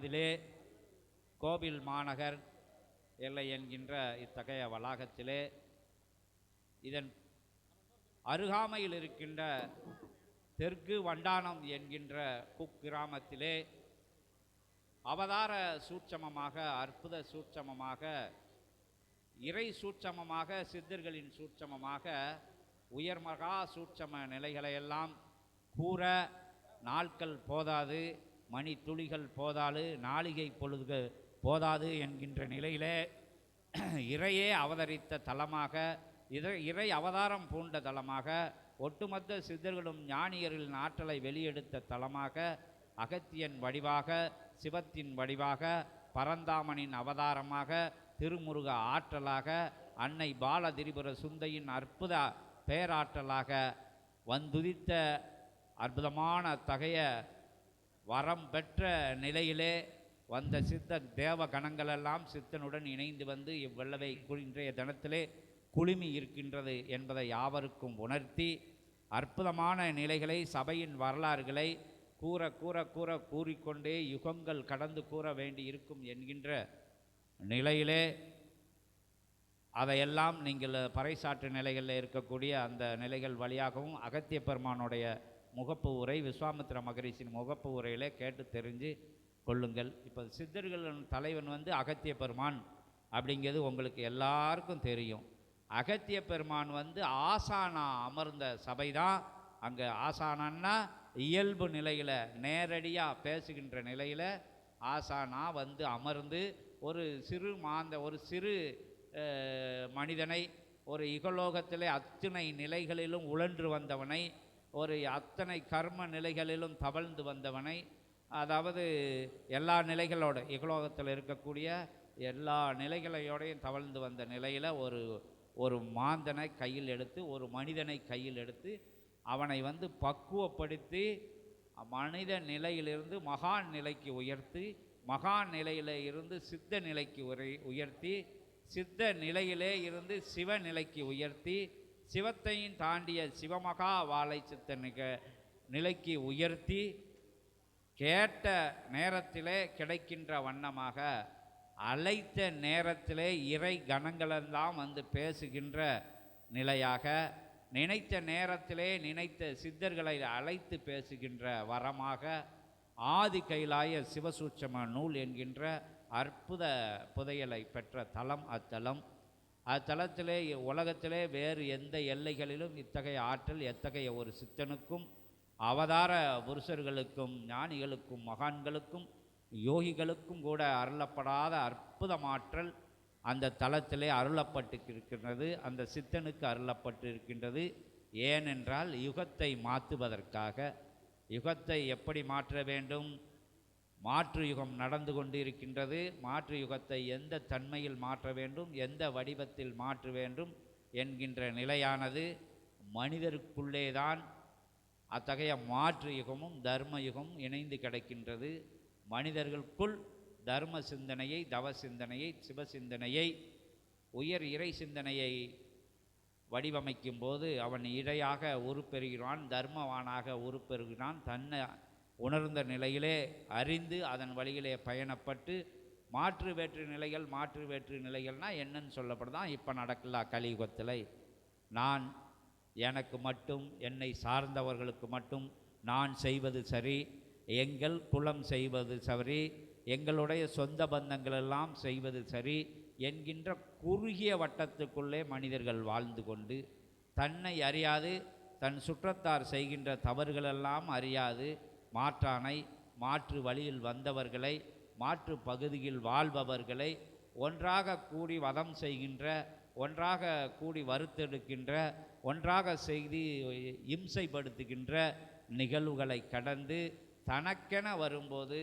நமதிலே கோவில் மாநகர் எல்லை என்கின்ற இத்தகைய வளாகத்திலே இதன் அருகாமையில் இருக்கின்ற தெற்கு வண்டானம் என்கின்ற குக்கிராமத்திலே அவதார சூட்சமமாக, அற்புத சூட்சமமாக, இறை சூட்சமமாக, சித்தர்களின் சூட்சமமாக உயர்மகா சூட்சம நிலைகளையெல்லாம் கூற நாட்கள் போதாது, மணி துளிகள் போதாது, நாளிகை பொழுதுகள் போதாது என்கின்ற நிலையிலே இறையே அவதரித்த தலமாக, இறை அவதாரம் பூண்ட தலமாக, ஒட்டுமொத்த சித்தர்களும் ஞானியர்களின் ஆற்றலை வெளியெடுத்த தலமாக, அகத்தியன் வடிவாக, சிவத்தின் வடிவாக, பரந்தாமனின் அவதாரமாக, திருமுருக ஆற்றலாக, அன்னை பால திரிபுர சுந்தையின் அற்புத பேராற்றலாக வந்துதித்த அற்புதமான தகைய வரம் பெற்ற நிலையிலே வந்த சித்த தேவ கணங்களெல்லாம் சித்தனுடன் இணைந்து வந்து இவ்வளவை இன்றைய தினத்திலே குழுமி இருக்கின்றது என்பதை யாவருக்கும் உணர்த்தி அற்புதமான நிலைகளை, சபையின் வரலாறுகளை கூற கூற கூற கூறிக்கொண்டே யுகங்கள் கடந்து கூற வேண்டி இருக்கும் என்கின்ற நிலையிலே அதையெல்லாம் நீங்கள் பறைசாற்று நிலைகளில் இருக்கக்கூடிய அந்த நிலைகள் வழியாகவும் அகத்திய பெருமானுடைய முகப்பு உரை, விஸ்வாமித்திர மகரிஷின் முகப்பு உரையிலே கேட்டு தெரிஞ்சு கொள்ளுங்கள். இப்போ சித்தர்களின் தலைவன் வந்து அகத்திய பெருமான் அப்படிங்கிறது உங்களுக்கு எல்லாருக்கும் தெரியும். அகத்திய பெருமான் வந்து ஆசானா அமர்ந்த சபை தான். அங்கே ஆசானன்னா இயல்பு நிலையில் நேரடியாக பேசுகின்ற நிலையில் ஆசானா வந்து அமர்ந்து ஒரு சிறு ஒரு சிறு மனிதனை, ஒரு இகலோகத்திலே அத்தனை நிலைகளிலும் உழன்று வந்தவனை, ஒரு அத்தனை கர்ம நிலைகளிலும் தவழ்ந்து வந்தவனை, அதாவது எல்லா நிலைகளோடு இகலோகத்தில் இருக்கக்கூடிய எல்லா நிலைகளையோடையும் தவழ்ந்து வந்த நிலையில் ஒரு மாந்தனை கையில் எடுத்து, ஒரு மனிதனை கையில் எடுத்து அவனை வந்து பக்குவப்படுத்தி மனித நிலையிலிருந்து மகான் நிலைக்கு உயர்த்தி, மகான் நிலையில இருந்து சித்த நிலைக்கு உயர்த்தி, சித்த நிலையிலே இருந்து சிவ நிலைக்கு உயர்த்தி, சிவத்தையும் தாண்டிய சிவமகா வாழை சித்த நிலைக்கு உயர்த்தி, கேட்ட நேரத்திலே கிடைக்கின்ற வண்ணமாக, அழைத்த நேரத்திலே இறை கணங்களெல்லாம் வந்து பேசுகின்ற நிலையாக, நினைத்த நேரத்திலே நினைத்த சித்தர்களை அழைத்து பேசுகின்ற வரமாக, ஆதி கைலாய சிவசூட்சம நூல் என்கின்ற அற்புத புதையலை பெற்ற தலம் அத்தலம். அத்தலத்திலே உலகத்திலே வேறு எந்த எல்லைகளிலும் இத்தகைய ஆற்றல் எத்தகைய ஒரு சித்தனுக்கும், அவதார புருஷர்களுக்கும், ஞானிகளுக்கும், மகான்களுக்கும், யோகிகளுக்கும் கூட அருளப்படாத அற்புதமாற்றல் அந்த தலத்திலே அருளப்பட்டிருக்கின்றது. அந்த சித்தனுக்கு அருளப்பட்டு இருக்கின்றது. ஏனென்றால் யுகத்தை மாற்றுவதற்காக. யுகத்தை எப்படி மாற்ற வேண்டும்? மாற்று யுகம் நடந்து கொண்டு இருக்கின்றது. மாற்று யுகத்தை எந்த தன்மையில் மாற்ற வேண்டும், எந்த வடிவத்தில் மாற்ற வேண்டும் என்கின்ற நிலையானது மனிதருக்குள்ளேதான். அத்தகைய மாற்று யுகமும் தர்ம யுகமும் இணைந்து கிடக்கின்றது. மனிதர்களுக்குள் தர்ம சிந்தனையை, தவ சிந்தனையை, சிவ சிந்தனையை, உயர் இறை சிந்தனையை வடிவமைக்கும் போது அவன் இடையாக உருப்பெறுகிறான், தர்மவானாக உருப்பெறுகிறான். தன்னை உணர்ந்த நிலையிலே அறிந்து அதன் வழியிலே பயணப்பட்டு மாற்று வேற்று நிலைகள், மாற்று வேற்று நிலைகள்னால் என்னன்னு சொல்லப்படுதான் இப்போ நடக்கல கலியுகத்தில். நான் எனக்கு மட்டும், என்னை சார்ந்தவர்களுக்கு மட்டும் நான் செய்வது சரி, எங்கள் குலம் செய்வது சரி, எங்களுடைய சொந்த பந்தங்களெல்லாம் செய்வது சரி என்கின்ற குறுகிய வட்டத்துக்குள்ளே மனிதர்கள் வாழ்ந்து கொண்டு, தன்னை அறியாது தன் சுற்றத்தார் செய்கின்ற தவறுகளெல்லாம் அறியாது மாற்றானை, மாற்று வழியில் வந்தவர்களை, மாற்று பகுதியில் வாழ்பவர்களை ஒன்றாக கூடி வதம் செய்கின்ற, ஒன்றாக கூடி வறுத்தெடுக்கின்ற, ஒன்றாக செய்து இம்சைப்படுத்துகின்ற நிகழ்வுகளை கடந்து தனக்கென வரும்போது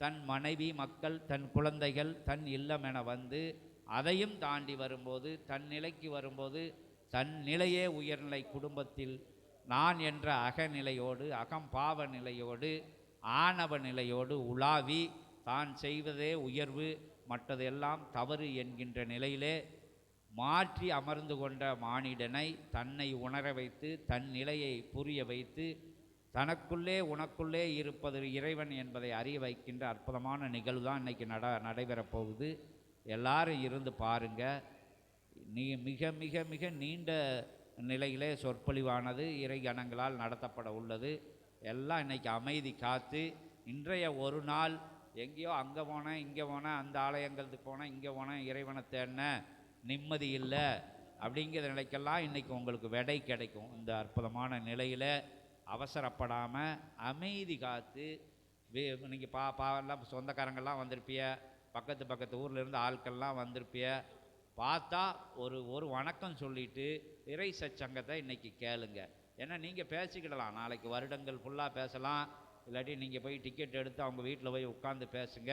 தன் மனைவி, மக்கள், தன் குழந்தைகள், தன் இல்லம் என வந்து அதையும் தாண்டி வரும்போது, தன் நிலைக்கு வரும்போது, தன் நிலையே உயர்நிலை குடும்பத்தில் நான் என்ற அகநிலையோடு, அகம்பாவ நிலையோடு, ஆணவ நிலையோடு உலாவி தான் செய்வதே உயர்வு, மற்றதெல்லாம் தவறு என்கின்ற நிலையிலே மாற்றி அமர்ந்து கொண்ட மானிடனை தன்னை உணர வைத்து, தன் நிலையை புரிய வைத்து, தனக்குள்ளே உனக்குள்ளே இருப்பது இறைவன் என்பதை அறிய வைக்கின்ற அற்புதமான நிகழ்வு தான் இன்றைக்கி நடைபெறப் போகுது. எல்லாரும் இருந்து பாருங்க. மிக மிக மிக நீண்ட நிலையிலே சொற்பொழிவானது இறை கணங்களால் நடத்தப்பட உள்ளது. எல்லாம் இன்றைக்கி அமைதி காத்து இன்றைய ஒரு நாள் எங்கேயோ அங்கே போனேன் இங்கே போனேன், அந்த ஆலயங்களுக்கு போனேன் இங்கே போனேன், இறைவனை தேடினேன், நிம்மதி இல்லை அப்படிங்கிற நிலைக்கெல்லாம் இன்றைக்கி உங்களுக்கு விடை கிடைக்கும். இந்த அற்புதமான நிலையில் அவசரப்படாமல் அமைதி காத்து நீங்கள் எல்லாம் சொந்தக்காரங்கள்லாம் வந்திருப்பிய, பக்கத்து ஊர்லேருந்து ஆட்கள்லாம் வந்திருப்பிய, பார்த்தா ஒரு வணக்கம் சொல்லிவிட்டு இறை சச்சங்கத்தை இன்றைக்கி கேளுங்க. ஏன்னா நீங்கள் பேசிக்கிடலாம், நாளைக்கு வருடங்கள் ஃபுல்லாக பேசலாம், இல்லாட்டி நீங்கள் போய் டிக்கெட் எடுத்து அவங்க வீட்டில் போய் உட்காந்து பேசுங்க,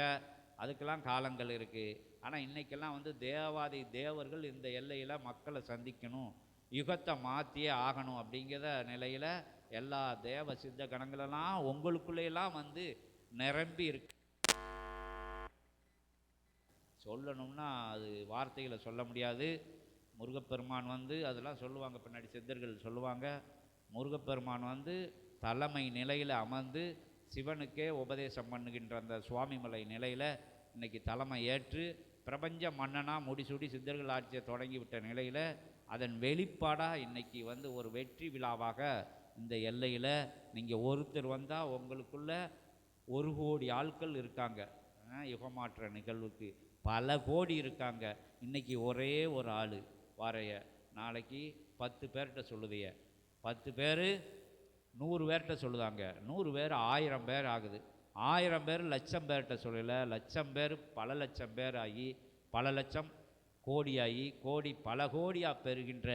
அதுக்கெல்லாம் காலங்கள் இருக்குது. ஆனால் இன்றைக்கெல்லாம் தேவாதி தேவர்கள் இந்த எல்லையில் மக்களை சந்திக்கணும், யுகத்தை மாற்றியே ஆகணும் அப்படிங்கிற நிலையில் எல்லா தேவ சித்த கணங்களெல்லாம் உங்களுக்குள்ளேயெல்லாம் நிரம்பி இருக்கு. சொல்லணும்னா அது வார்த்தைகளை சொல்ல முடியாது. முருகப்பெருமான் அதெல்லாம் சொல்லுவாங்க, பின்னாடி சித்தர்கள் சொல்லுவாங்க. முருகப்பெருமான் தலைமை நிலையில் அமர்ந்து சிவனுக்கே உபதேசம் பண்ணுகின்ற அந்த சுவாமிமலை நிலையில் இன்றைக்கி தலைமை ஏற்று பிரபஞ்ச மன்னனாக முடிசூடி சித்தர்கள் ஆட்சியை தொடங்கிவிட்ட நிலையில் அதன் வெளிப்பாடாக இன்றைக்கி ஒரு வெற்றி விழாவாக இந்த எல்லையில் நீங்கள் ஒருத்தர் வந்தால் உங்களுக்குள்ள 1 கோடி ஆட்கள் இருக்காங்க. யுகமாற்ற நிகழ்வுக்கு பல கோடி இருக்காங்க. இன்றைக்கி ஒரே ஒரு ஆள் வாரைய, நாளைக்கு 10 பேர்கிட்ட சொல்லுதைய, 10 பேர் 100 பேர்கிட்ட சொல்லுதாங்க, 100 பேர் 1000 பேர் ஆகுது, 1000 பேர் லட்சம் பேர்கிட்ட சொல்லலை, லட்சம் பேர் பல லட்சம் பேர் ஆகி பல லட்சம் கோடியாகி கோடி பல கோடியாக பெறுகின்ற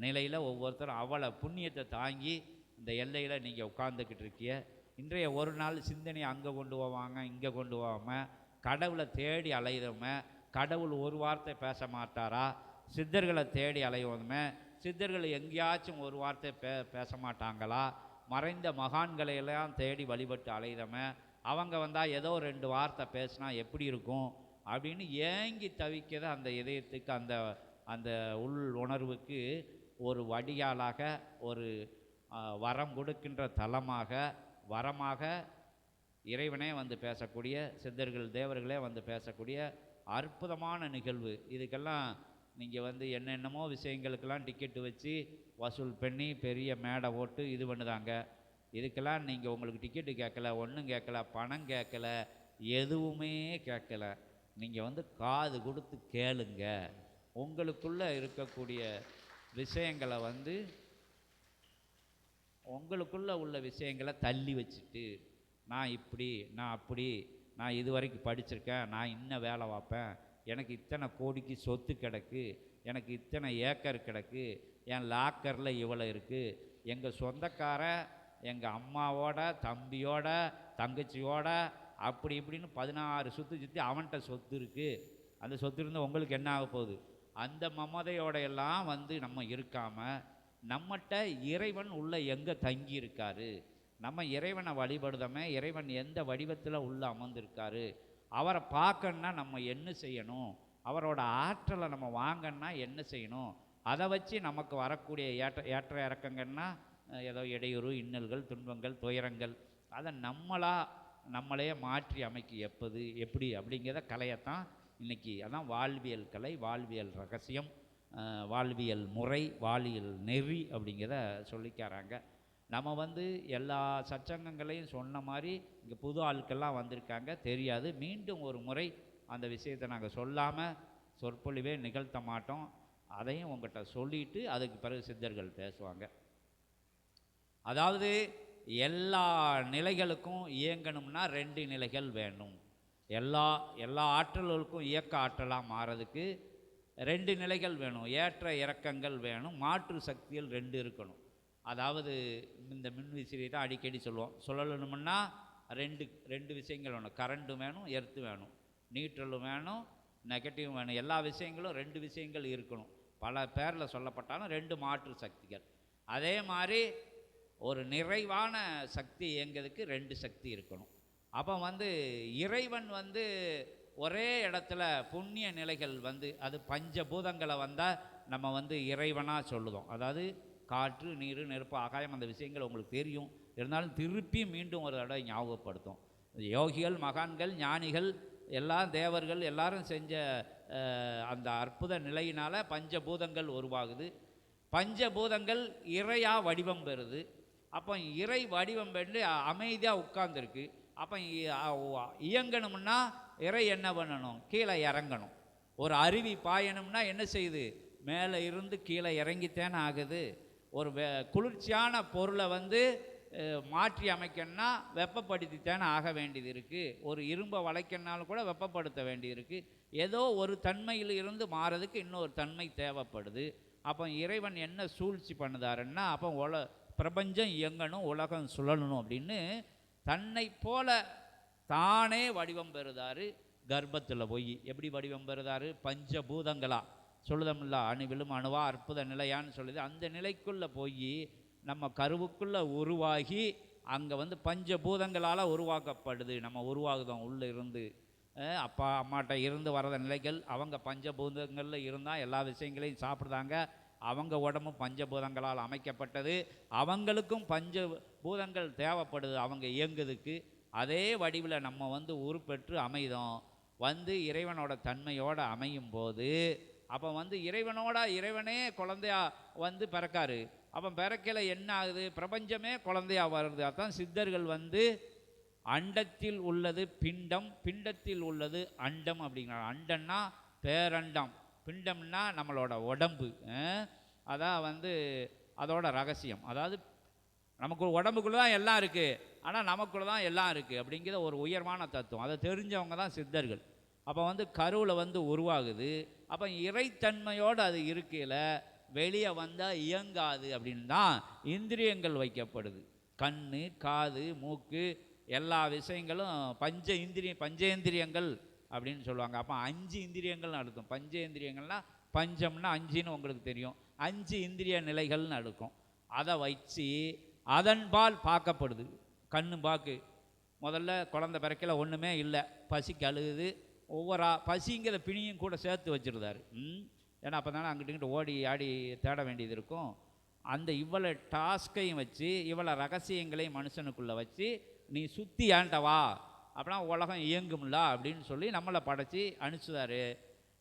நிலையில் ஒவ்வொருத்தரும் அவளை புண்ணியத்தை தாங்கி இந்த எல்லையில் நீங்கள் உட்கார்ந்துக்கிட்டு இருக்கிய. இன்றைய ஒரு நாள் சிந்தனையை அங்கே கொண்டு போவாங்க, இங்கே கொண்டு போகாமல் கடவுளை தேடி அலையுதோமே, கடவுள் ஒரு வார்த்தை பேச மாட்டாரா? சித்தர்களை தேடி அலையோதுமே, சித்தர்கள் எங்கேயாச்சும் ஒரு வார்த்தை பேச மாட்டாங்களா? மறைந்த மகான்களையெல்லாம் தேடி வழிபட்டு அலையுதோமே, அவங்க வந்தால் ஏதோ 2 வார்த்தை பேசினா எப்படி இருக்கும் அப்படின்னு ஏங்கி தவிக்கிற அந்த இதயத்துக்கு, அந்த உள் உணர்வுக்கு ஒரு வடிகாலாக, ஒரு வரம் கொடுக்கின்ற தலமாக, வரமாக இறைவனே பேசக்கூடிய, சித்தர்கள் தேவர்களே பேசக்கூடிய அற்புதமான நிகழ்வு. இதுக்கெல்லாம் நீங்கள் என்னென்னமோ விஷயங்களுக்கெல்லாம் டிக்கெட்டு வச்சு வசூல் பண்ணி பெரிய மேடை ஓட்டு இது பண்ணுதாங்க. இதுக்கெல்லாம் நீங்கள் உங்களுக்கு டிக்கெட்டு கேட்கல, ஒன்றும் கேட்கல, பணம் கேட்கல, எதுவுமே கேட்கல. நீங்கள் காது கொடுத்து கேளுங்க. உங்களுக்குள்ளே இருக்கக்கூடிய விஷயங்களை உங்களுக்குள்ளே உள்ள விஷயங்களை தள்ளி வச்சுட்டு, நான் இப்படி, நான் அப்படி, நான் இது வரைக்கும் படிச்சிருக்கேன், நான் இன்னும் வேலை பார்ப்பேன், எனக்கு இத்தனை கோடிக்கு சொத்து கிடக்கு, எனக்கு இத்தனை ஏக்கர் கிடக்கு, என் லாக்கரில் இவ்வளோ இருக்குது, எங்கள் சொந்தக்கார எங்கள் அம்மாவோட தம்பியோட தங்கச்சியோட அப்படி இப்படின்னு 16 சுற்றி அவன்கிட்ட சொத்து இருக்குது. அந்த சொத்து இருந்து உங்களுக்கு என்ன ஆக போகுது? அந்த மமதையோட எல்லாம் நம்ம இருக்காமல் நம்மகிட்ட இறைவன் உள்ள எங்கே தங்கி இருக்காரு, நம்ம இறைவனை வழிபடுதமே, இறைவன் எந்த வடிவத்தில் உள்ள அமர்ந்திருக்காரு, அவரை பார்க்கணுன்னா நம்ம என்ன செய்யணும், அவரோட ஆற்றலை நம்ம வாங்கன்னா என்ன செய்யணும், அதை வச்சு நமக்கு வரக்கூடிய ஏற்ற இறக்கங்கன்னா ஏதோ இடையூறு, இன்னல்கள், துன்பங்கள், துயரங்கள், அதை நம்மளே மாற்றி அமைக்க எப்படி அப்படிங்கிறத கலையத்தான் இன்றைக்கி. அதான் வாழ்வியல் கலை, வாழ்வியல் ரகசியம், வாழ்வியல் முறை, வாழ்வியல் நெறி அப்படிங்கிறத சொல்லிக்கிறாங்க. நம்ம எல்லா சச்சங்கங்களையும் சொன்ன மாதிரி இங்கே புது ஆட்கள்லாம் வந்திருக்காங்க, தெரியாது. மீண்டும் ஒரு முறை அந்த விஷயத்தை நாங்கள் சொல்லாமல் சொற்பொழிவே நிகழ்த்த மாட்டோம். அதையும் உங்கள்கிட்ட சொல்லிவிட்டு அதுக்கு பிறகு சித்தர்கள் பேசுவாங்க. அதாவது எல்லா நிலைகளுக்கும் இயங்கணும்னா 2 நிலைகள் வேணும். எல்லா ஆற்றல்களுக்கும் இயக்க ஆற்றலாக மாறதுக்கு 2 நிலைகள் வேணும். ஏற்ற இறக்கங்கள் வேணும், மாற்று சக்திகள் 2 இருக்கணும். அதாவது இந்த மின்விசிறி தான் அடிக்கடி சொல்லணும்னா 2 விஷயங்கள் வேணும். கரண்ட்டும் வேணும், எர்த்து வேணும், நியூட்ரலும் வேணும், நெகட்டிவும் வேணும். எல்லா விஷயங்களும் 2 விஷயங்கள் இருக்கணும். பல பேரில் சொல்லப்பட்டாலும் 2 மாற்று சக்திகள். அதே மாதிரி ஒரு நிறைவான சக்தி இயங்கிறதுக்கு 2 சக்தி இருக்கணும். அப்போ இறைவன் ஒரே இடத்துல புண்ணிய நிலைகள் அது பஞ்சபூதங்களை வந்தால் நம்ம இறைவனாக சொல்லுதோம். அதாவது காற்று, நீர், நெருப்பு, ஆகாயம், அந்த விஷயங்கள் உங்களுக்கு தெரியும். இருந்தாலும் திருப்பி மீண்டும் ஒரு தடவை ஞாபகப்படுத்தும். யோகிகள், மகான்கள், ஞானிகள், எல்லா தேவர்கள் எல்லாரும் செஞ்ச அந்த அற்புத நிலையினால் பஞ்சபூதங்கள் உருவாகுது. பஞ்சபூதங்கள் இறையாக வடிவம் பெறுது. அப்போ இறை வடிவம் பெற்று அமைதியாக உட்கார்ந்துருக்கு. அப்போ இயங்கணும்னா இறை என்ன பண்ணணும்? கீழே இறங்கணும். ஒரு அருவி பாயணும்னா என்ன செய்யுது? மேலே இருந்து கீழே இறங்கித்தேன்னு ஆகுது. ஒரு குளிர்ச்சியான பொருளை மாற்றி அமைக்கணும்னா வெப்பப்படுத்தித்தேன்னு ஆக வேண்டியது இருக்குது. ஒரு இரும்பை வளைக்கணுனாலும் கூட வெப்பப்படுத்த வேண்டியது இருக்குது. ஏதோ ஒரு தன்மையில் இருந்து மாறதுக்கு இன்னொரு தன்மை தேவைப்படுது. அப்போ இறைவன் என்ன சூழ்ச்சி பண்ணுதாருன்னா, அப்போ பிரபஞ்சம் இயங்கணும், உலகம் சுழலணும் அப்படின்னு தன்னை போல தானே வடிவம் பெறுதாரு. கர்ப்பத்தில் போய் எப்படி வடிவம் பெறுதாரு? பஞ்சபூதங்களா சொல்லுதமில்ல, அணுவிலும் அணுவா அற்புத நிலையான்னு சொல்லுது. அந்த நிலைக்குள்ளே போய் நம்ம கருவுக்குள்ளே உருவாகி அங்கே பஞ்சபூதங்களால் உருவாக்கப்படுது. நம்ம உருவாகுதோம் உள்ளே இருந்து. அப்பா அம்மாட்ட இருந்து வரத நிலைகள் அவங்க பஞ்சபூதங்களில் இருந்தால் எல்லா விஷயங்களையும் சாப்பிடுதாங்க. அவங்க உடம்பு பஞ்சபூதங்களால் அமைக்கப்பட்டது. அவங்களுக்கும் பஞ்சபூதங்கள் தேவைப்படுது அவங்க இயங்குறதுக்கு. அதே வடிவில் நம்ம உருப்பெற்று அமைதோம். இறைவனோட தன்மையோடு அமையும் போது அப்போ இறைவனே குழந்தையா பிறக்காரு. அப்போ பிறக்கல என்ன ஆகுது? பிரபஞ்சமே குழந்தையா வருது. அதான் சித்தர்கள் அண்டத்தில் உள்ளது பிண்டம், பிண்டத்தில் உள்ளது அண்டம் அப்படிங்கிறாங்க. அண்டம்னா பேரண்டம், பிண்டம்னா நம்மளோட உடம்பு. அதான் அதோட ரகசியம். அதாவது நமக்கு உடம்புக்குள்ளே தான் எல்லாம் இருக்குது, ஆனால் நமக்குள்ளே தான் எல்லாம் இருக்குது அப்படிங்கிற ஒரு உயர்வான தத்துவம். அதை தெரிஞ்சவங்க தான் சித்தர்கள். அப்போ கருவில் உருவாகுது. அப்போ இறைத்தன்மையோடு அது இருக்கையில் வெளியே வந்தால் இயங்காது அப்படின்னு தான் இந்திரியங்கள் வைக்கப்படுது. கண், காது, மூக்கு எல்லா விஷயங்களும் பஞ்சேந்திரியங்கள் அப்படின்னு சொல்லுவாங்க. அப்போ 5 இந்திரியங்கள்னு அர்த்தம். பஞ்சேந்திரியங்கள்னால் பஞ்சம்னா 5ன்னு உங்களுக்கு தெரியும். 5 இந்திரிய நிலைகள்னு அடுக்கும். அதை வச்சு அதன்பால் பார்க்கப்படுது. கண்ணு பாக்கு முதல்ல குழந்தை பிறக்கல ஒன்றுமே இல்லை, பசிக்கு அழுகுது. ஒவ்வொரு பசிங்கிற பிணியும் கூட சேர்த்து வச்சுருந்தாரு. ஏன்னா அப்போ தானே அங்கிட்டு இங்கிட்டு ஓடி ஆடி தேட வேண்டியது இருக்கும். அந்த இவ்வளோ டாஸ்கையும் வச்சு இவ்வளோ ரகசியங்களையும் மனுஷனுக்குள்ளே வச்சு நீ சுற்றி ஏண்டவா அப்படின்னா உலகம் இயங்கும்ல அப்படின்னு சொல்லி நம்மளை படைச்சி அனுப்பிச்சுதாரு.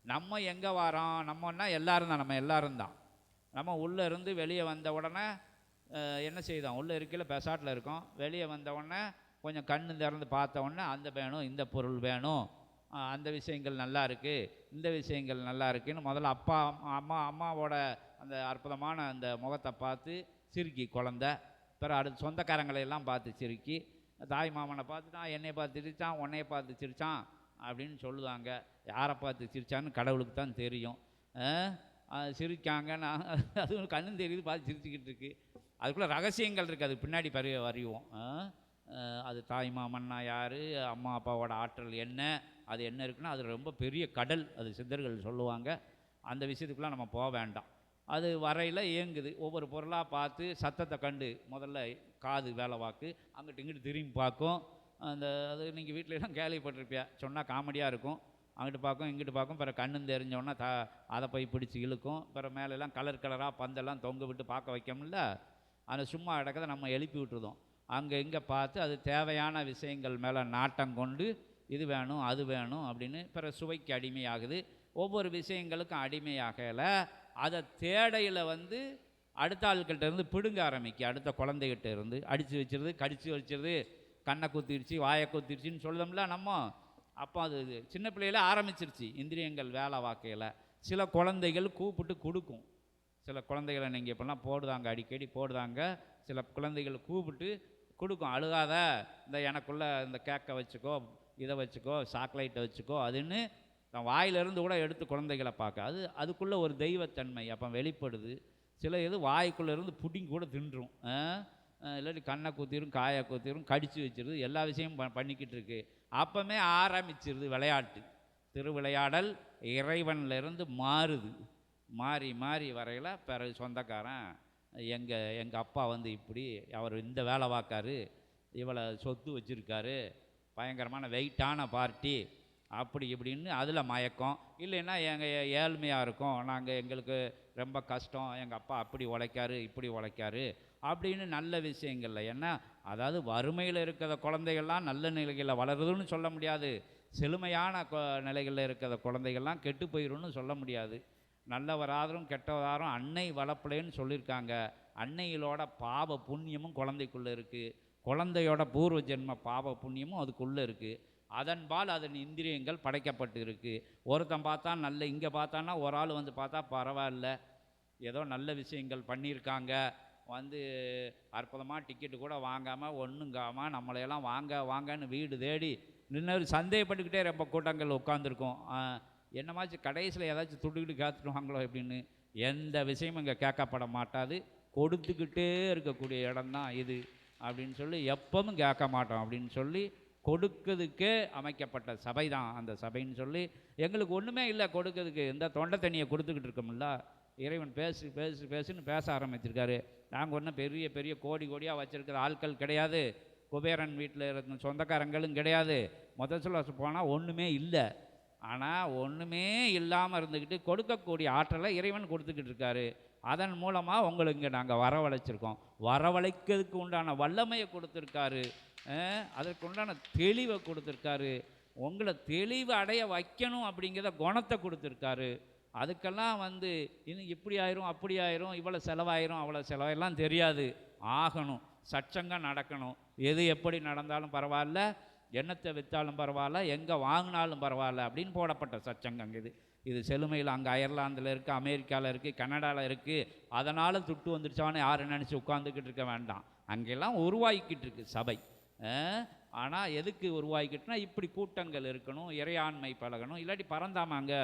நம்ம எங்கே வரோம்? நம்மன்னா எல்லோரும் தான், நம்ம எல்லோரும் தான். நம்ம உள்ளே இருந்து வெளியே வந்த உடனே என்ன செய்தோம்? உள்ளே இருக்கையில் பெசாட்டில் இருக்கோம். வெளியே வந்த உடனே கொஞ்சம் கண்ணு திறந்து பார்த்த உடனே அந்த வேணும், இந்த பொருள் வேணும், அந்த விஷயங்கள் நல்லா இருக்குது, இந்த விஷயங்கள் நல்லா இருக்குன்னு முதல்ல அம்மாவோட அந்த அற்புதமான அந்த முகத்தை பார்த்து சிரிக்கி குழந்த. பிறகு அடுத்து சொந்தக்காரங்களையெல்லாம் பார்த்து சிரிக்கி, தாய் மாமனை பார்த்துட்டான், என்னை பார்த்து சிரித்தான், உன்னையை பார்த்து சிரித்தான் அப்படின்னு சொல்லுவாங்க. யாரை பார்த்து சிரித்தான்னு கடவுளுக்கு தான் தெரியும். சிரிக்காங்க, நான் அதுவும் கண்ணும் தெரியுது, பார்த்து சிரிச்சுக்கிட்டு இருக்கு. அதுக்குள்ளே ரகசியங்கள் இருக்குது, அது பின்னாடி அறிவோம். அது தாய் மாமன்னா யார், அம்மா அப்பாவோட ஆற்றல் என்ன, அது என்ன இருக்குன்னா அது ரொம்ப பெரிய கடல். அது சித்தர்கள் சொல்லுவாங்க. அந்த விஷயத்துக்குலாம் நம்ம போக வேண்டாம். அது வரையில் இயங்குது. ஒவ்வொரு பொருளாக பார்த்து சத்தத்தை கண்டு முதல்ல காது வேலை வாக்கு அங்கிட்டு இங்கிட்டு திரும்பி பார்க்கும். அது நீங்கள் வீட்டிலலாம் கேள்விப்பட்டிருப்பியா, சொன்னால் காமெடியாக இருக்கும். அங்கிட்டு பார்க்கும், இங்கிட்டு பார்க்கும். பிறகு கண்ணுன்னு தெரிஞ்சோன்னா அதை போய் பிடிச்சி இழுக்கும். பிறகு மேலெல்லாம் கலர் கலராக பந்தெல்லாம் தொங்க விட்டு பார்க்க வைக்கமுல்ல, அதை சும்மா இடக்கதை நம்ம எழுப்பி விட்டுருதோம். அங்கே இங்கே பார்த்து அது தேவையான விஷயங்கள் மேலே நாட்டம் கொண்டு இது வேணும் அது வேணும் அப்படின்னு பிறகு சுவைக்கு அடிமையாகுது. ஒவ்வொரு விஷயங்களுக்கும் அடிமையாகலை. அதை தேடையில் அடுத்த ஆள்கிட்ட இருந்து பிடுங்க ஆரம்பிக்க, அடுத்த குழந்தைகிட்ட இருந்து அடித்து வச்சிருது, கடித்து வச்சிருது, கண்ணை குத்திருச்சு, வாயை குத்திருச்சின்னு சொல்லுதோம்ல நம்ம. அப்போ அது சின்ன பிள்ளையில ஆரம்பிச்சிருச்சு இந்திரியங்கள் வேலை வாக்கையில். சில குழந்தைகள் கூப்பிட்டு கொடுக்கும். சில குழந்தைகளை நீங்கள் இப்போலாம் போடுதாங்க, அடிக்கடி போடுதாங்க. சில குழந்தைகள் கூப்பிட்டு கொடுக்கும், அழுகாத, இந்த எனக்குள்ளே இந்த கேக்கை வச்சுக்கோ, இதை வச்சுக்கோ, சாக்லேட்டை வச்சுக்கோ அதுன்னு தன் வாயிலிருந்து கூட எடுத்து குழந்தைகளை பார்க்க. அதுக்குள்ளே ஒரு தெய்வத்தன்மை அப்போ வெளிப்படுது. சில இது வாய்க்குள்ளே இருந்து புடிங்க கூட தின்றும், இல்லாட்டி கண்ணை குத்திரும், காயை குத்திரும், கடித்து வச்சிருது, எல்லா விஷயமும் பண்ணிக்கிட்டு இருக்கு. அப்போமே ஆரம்பிச்சிருது விளையாட்டு. திருவிளையாடல் இறைவனிலிருந்து மாறுது. மாறி மாறி வரையில் பிறகு சொந்தக்காரன் எங்கள் அப்பா இப்படி அவர் இந்த வேலை பார்க்காரு, இவ்வளோ சொத்து வச்சுருக்காரு, பயங்கரமான வெயிட்டான பார்ட்டி அப்படி இப்படின்னு அதில் மயக்கம். இல்லைன்னா எங்கள் ஏழ்மையாக இருக்கும், நாங்கள் எங்களுக்கு ரொம்ப கஷ்டம், எங்கள் அப்பா அப்படி உழைக்காரு இப்படி உழைக்காரு அப்படின்னு நல்ல விஷயங்கள்ல. ஏன்னா அதாவது வறுமையில் இருக்கிற குழந்தைகள்லாம் நல்ல நிலைகளில் வளருதுன்னு சொல்ல முடியாது, செழுமையான நிலைகளில் இருக்கிற குழந்தைகள்லாம் கெட்டு போயிடும்னு சொல்ல முடியாது. நல்லவராதரும் கெட்டவராரும் அன்னை வளர்ப்பிலேன்னு சொல்லியிருக்காங்க. அன்னைகளோட பாவ புண்ணியமும் குழந்தைக்குள்ளே இருக்குது, குழந்தையோட பூர்வ ஜென்ம பாவ புண்ணியமும் அதுக்குள்ளே இருக்குது. அதன்பால் அதன் இந்திரியங்கள் படைக்கப்பட்டு இருக்குது. ஒருத்தன் பார்த்தா நல்ல, இங்கே பார்த்தான்னா ஒரு ஆள் வந்து பார்த்தா பரவாயில்ல, ஏதோ நல்ல விஷயங்கள் பண்ணியிருக்காங்க, வந்து அற்புதமாக டிக்கெட்டு கூட வாங்காமல் ஒன்றுங்காமல் நம்மளையெல்லாம் வாங்க வாங்கன்னு வீடு தேடி நின்று சந்தேகப்பட்டுக்கிட்டே ரொம்ப கூட்டங்கள் உட்காந்துருக்கோம். என்னமாச்சு கடைசியில் ஏதாச்சும் துட்டுக்கிட்டு காத்துடுவாங்களோ அப்படின்னு. எந்த விஷயமும் இங்கே கேட்கப்பட மாட்டாது, கொடுத்துக்கிட்டே இருக்கக்கூடிய இடம்தான் இது அப்படின்னு சொல்லி எப்பவும் கேட்க மாட்டோம் அப்படின்னு சொல்லி கொடுக்கிறதுக்கே அமைக்கப்பட்ட சபை தான் அந்த சபைன்னு சொல்லி. எங்களுக்கு ஒன்றுமே இல்லை கொடுக்கறதுக்கு, இந்த தொண்டை தண்ணியை கொடுத்துக்கிட்டு இருக்கோம்ல. இறைவன் பேசு பேசு பேசுன்னு பேச ஆரம்பிச்சிருக்காரு. நாங்கள் ஒன்றும் பெரிய பெரிய கோடி கோடியாக வச்சுருக்கிற ஆட்கள் கிடையாது, குபேரன் வீட்டில் இருக்க சொந்தக்காரங்களும் கிடையாது. சொல்ல போனால் ஒன்றுமே இல்லை. ஆனால் ஒன்றுமே இல்லாமல் இருந்துக்கிட்டு கொடுக்கக்கூடிய ஆற்றலை இறைவன் கொடுத்துக்கிட்டு இருக்காரு. அதன் மூலமாக உங்களுக்கு இங்கே நாங்கள் வரவழைச்சிருக்கோம். வரவழைக்கிறதுக்கு உண்டான வல்லமையை கொடுத்துருக்காரு, அதற்கு உண்டான தெளிவை கொடுத்துருக்காரு. உங்களை தெளிவு அடைய வைக்கணும் அப்படிங்கிற குணத்தை கொடுத்துருக்காரு. அதுக்கெல்லாம் வந்து இன்னும் இப்படி ஆயிரும் அப்படி ஆயிரும், இவ்வளோ செலவாயிரும் அவ்வளோ செலவாயிரலாம் தெரியாது. ஆகணும், சச்சங்கம் நடக்கணும். எது எப்படி நடந்தாலும் பரவாயில்ல, எண்ணத்தை விற்றாலும் பரவாயில்ல, எங்கே வாங்கினாலும் பரவாயில்ல அப்படின்னு போடப்பட்ட சச்சங்கம் இது. இது செழுமையில் அங்கே அயர்லாந்தில் இருக்குது, அமெரிக்காவில் இருக்குது, கனடாவில் இருக்குது. அதனால் துட்டு வந்துருச்சான்னு யாரும் நினச்சி உட்காந்துக்கிட்டு இருக்க வேண்டாம். அங்கெல்லாம் உருவாக்கிட்டு இருக்கு சபை. ஆனால் எதுக்கு உருவாக்கிட்டுனா இப்படி கூட்டங்கள் இருக்கணும், இறையாண்மை பழகணும். இல்லாட்டி பரந்தாம அங்கே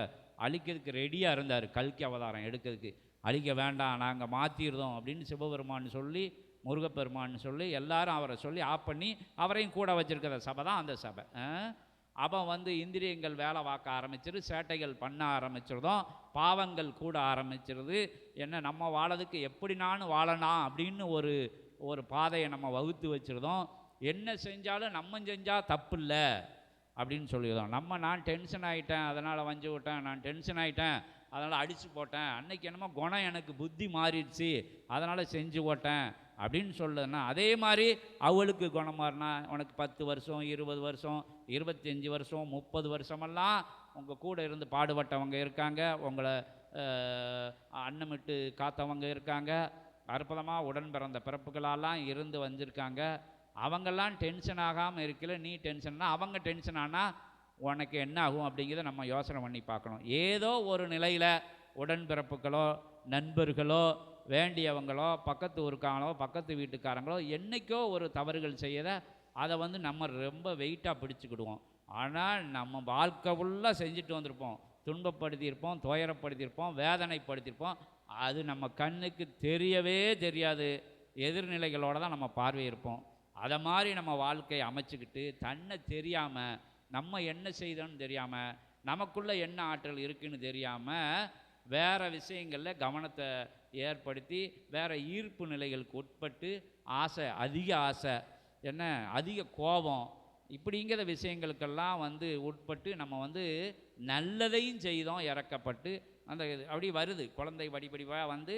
அழிக்கிறதுக்கு ரெடியாக இருந்தார், கல்கி அவதாரம் எடுக்கிறதுக்கு. அழிக்க வேண்டாம், நாங்கள் மாற்றிடுறோம் அப்படின்னு சிவபெருமான்னு சொல்லி, முருகப்பெருமான்னு சொல்லி எல்லாரும் அவரை சொல்லி ஆஃப் பண்ணி அவரையும் கூட வச்சுருக்கிற சபை தான் அந்த சபை. அவன் வந்து இந்திரியங்கள் வேலை வாக்க ஆரம்பிச்சிரு, சேட்டைகள் பண்ண ஆரம்பிச்சிருந்தோம், பாவங்கள் கூட ஆரம்பிச்சிருது. என்ன நம்ம வாழறதுக்கு எப்படி நானும் வாழலாம் அப்படின்னு ஒரு பாதையை நம்ம வகுத்து வச்சுருந்தோம். என்ன செஞ்சாலும் நம்ம செஞ்சால் தப்பு இல்லை அப்படின்னு சொல்லிடுறோம். நான் டென்ஷன் ஆகிட்டேன் அதனால் வஞ்சி விட்டேன், நான் டென்ஷன் ஆகிட்டேன் அதனால் அடித்து போட்டேன், அன்னைக்கு என்னமோ குணம் எனக்கு புத்தி மாறிடுச்சு அதனால் செஞ்சு போட்டேன் அப்படின்னு சொல்லுதுன்னா, அதே மாதிரி அவளுக்கு குணம் மாறினா உனக்கு 10 வருஷம் 20 வருஷம் 25 வருஷம் 30 வருஷமெல்லாம் உங்கள் கூட இருந்து பாடுபட்டவங்க இருக்காங்க, உங்களை அன்னமிட்டு காத்தவங்க இருக்காங்க, அற்புதமாக உடன் பிறந்த பிறப்புகளெல்லாம் இருந்து வந்திருக்காங்க. அவங்கெல்லாம் டென்ஷன் ஆகாமல் இருக்கல, நீ டென்ஷன்னா அவங்க டென்ஷன் ஆனால் உனக்கு என்ன ஆகும் அப்படிங்கிறத நம்ம யோசனை பண்ணி பார்க்கணும். ஏதோ ஒரு நிலையில் உடன்பிறப்புகளோ நண்பர்களோ வேண்டியவங்களோ பக்கத்து ஊருக்காங்களோ பக்கத்து வீட்டுக்காரங்களோ என்றைக்கோ ஒரு தவறுகள் செய்யத அதை வந்து நம்ம ரொம்ப வெயிட்டாக பிடிச்சிக்கிடுவோம். ஆனால் நம்ம வாழ்க்கை ஃபுல்லாக செஞ்சுட்டு வந்திருப்போம், துன்பப்படுத்தியிருப்போம், துயரப்படுத்தியிருப்போம், வேதனைப்படுத்தியிருப்போம். அது நம்ம கண்ணுக்கு தெரியவே தெரியாது, எதிர்நிலைகளோடு தான் நம்ம பார்வை இருப்போம். அதை மாதிரி நம்ம வாழ்க்கையை அமைச்சிக்கிட்டு தன்னை தெரியாமல், நம்ம என்ன செய்தோன்னு தெரியாமல், நமக்குள்ளே என்ன ஆற்றல் இருக்குதுன்னு தெரியாமல் வேறு விஷயங்களில் கவனத்தை ஏற்படுத்தி வேறு ஈர்ப்பு நிலைகளுக்கு உட்பட்டு ஆசை, அதிக ஆசை, என்ன அதிக கோபம், இப்படிங்கிற விஷயங்களுக்கெல்லாம் வந்து உட்பட்டு நம்ம வந்து நல்லதையும் செய்தோம் இறக்கப்பட்டு அந்த அப்படி வருது. குழந்தை படிப்படிவாக வந்து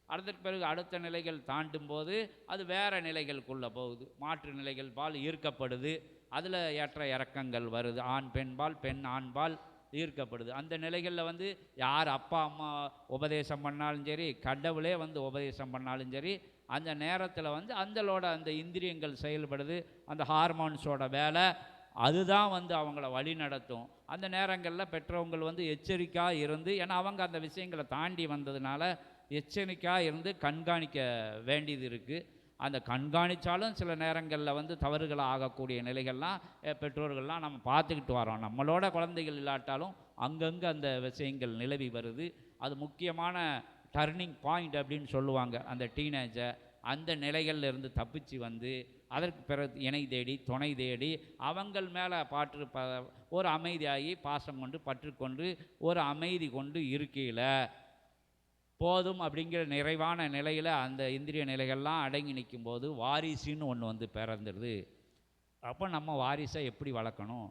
அதற்கு பிறகு அடுத்த நிலைகள் தாண்டும் போது அது வேறு நிலைகளுக்குள்ளே போகுது, மாற்று நிலைகள் பால் ஈர்க்கப்படுது, அதில் ஏற்ற இறக்கங்கள் வருது, ஆண் பெண்பால் பெண் ஆண்பால் ஈர்க்கப்படுது. அந்த நிலைகளில் வந்து யார் அப்பா அம்மா உபதேசம் பண்ணாலும் சரி, கடவுளே வந்து உபதேசம் பண்ணாலும் சரி, அந்த நேரத்தில் வந்து அந்த இந்திரியங்கள் செயல்படுது, அந்த ஹார்மோன்ஸோட வேலை அதுதான் வந்து அவங்கள வழி நடத்தும். அந்த நேரங்களில் பெற்றவங்கள் வந்து எச்சரிக்கையாக இருந்து, ஏன்னா அவங்க அந்த விஷயங்களை தாண்டி வந்ததுனால எச்சரிக்கையாக இருந்து கண்காணிக்க வேண்டியது இருக்குது. அந்த கண்காணித்தாலும் சில நேரங்களில் வந்து தவறுகள் ஆகக்கூடிய நிலைகள்லாம் பெற்றோர்கள்லாம் நம்ம பார்த்துக்கிட்டு வரோம். நம்மளோட குழந்தைகள் இல்லாட்டாலும் அங்கங்கே அந்த விஷயங்கள் நிலவி வருது. அது முக்கியமான டர்னிங் பாயிண்ட் அப்படின்னு சொல்லுவாங்க. அந்த டீனேஜை அந்த நிலைகளில் இருந்து தப்பிச்சு வந்து அதற்கு பிறகு இணை தேடி துணை தேடி அவங்கள் மேலே ஒரு அமைதியாகி பாசம் கொண்டு பற்றுக்கொண்டு ஒரு அமைதி கொண்டு இருக்கையில் போதும் அப்படிங்கிற நிறைவான நிலையில் அந்த இந்திரிய நிலைகள்லாம் அடங்கி நிற்கும்போது வாரிசுன்னு ஒன்று வந்து பிறந்துடுது. அப்போ நம்ம வாரிசை எப்படி வளர்க்கணும்,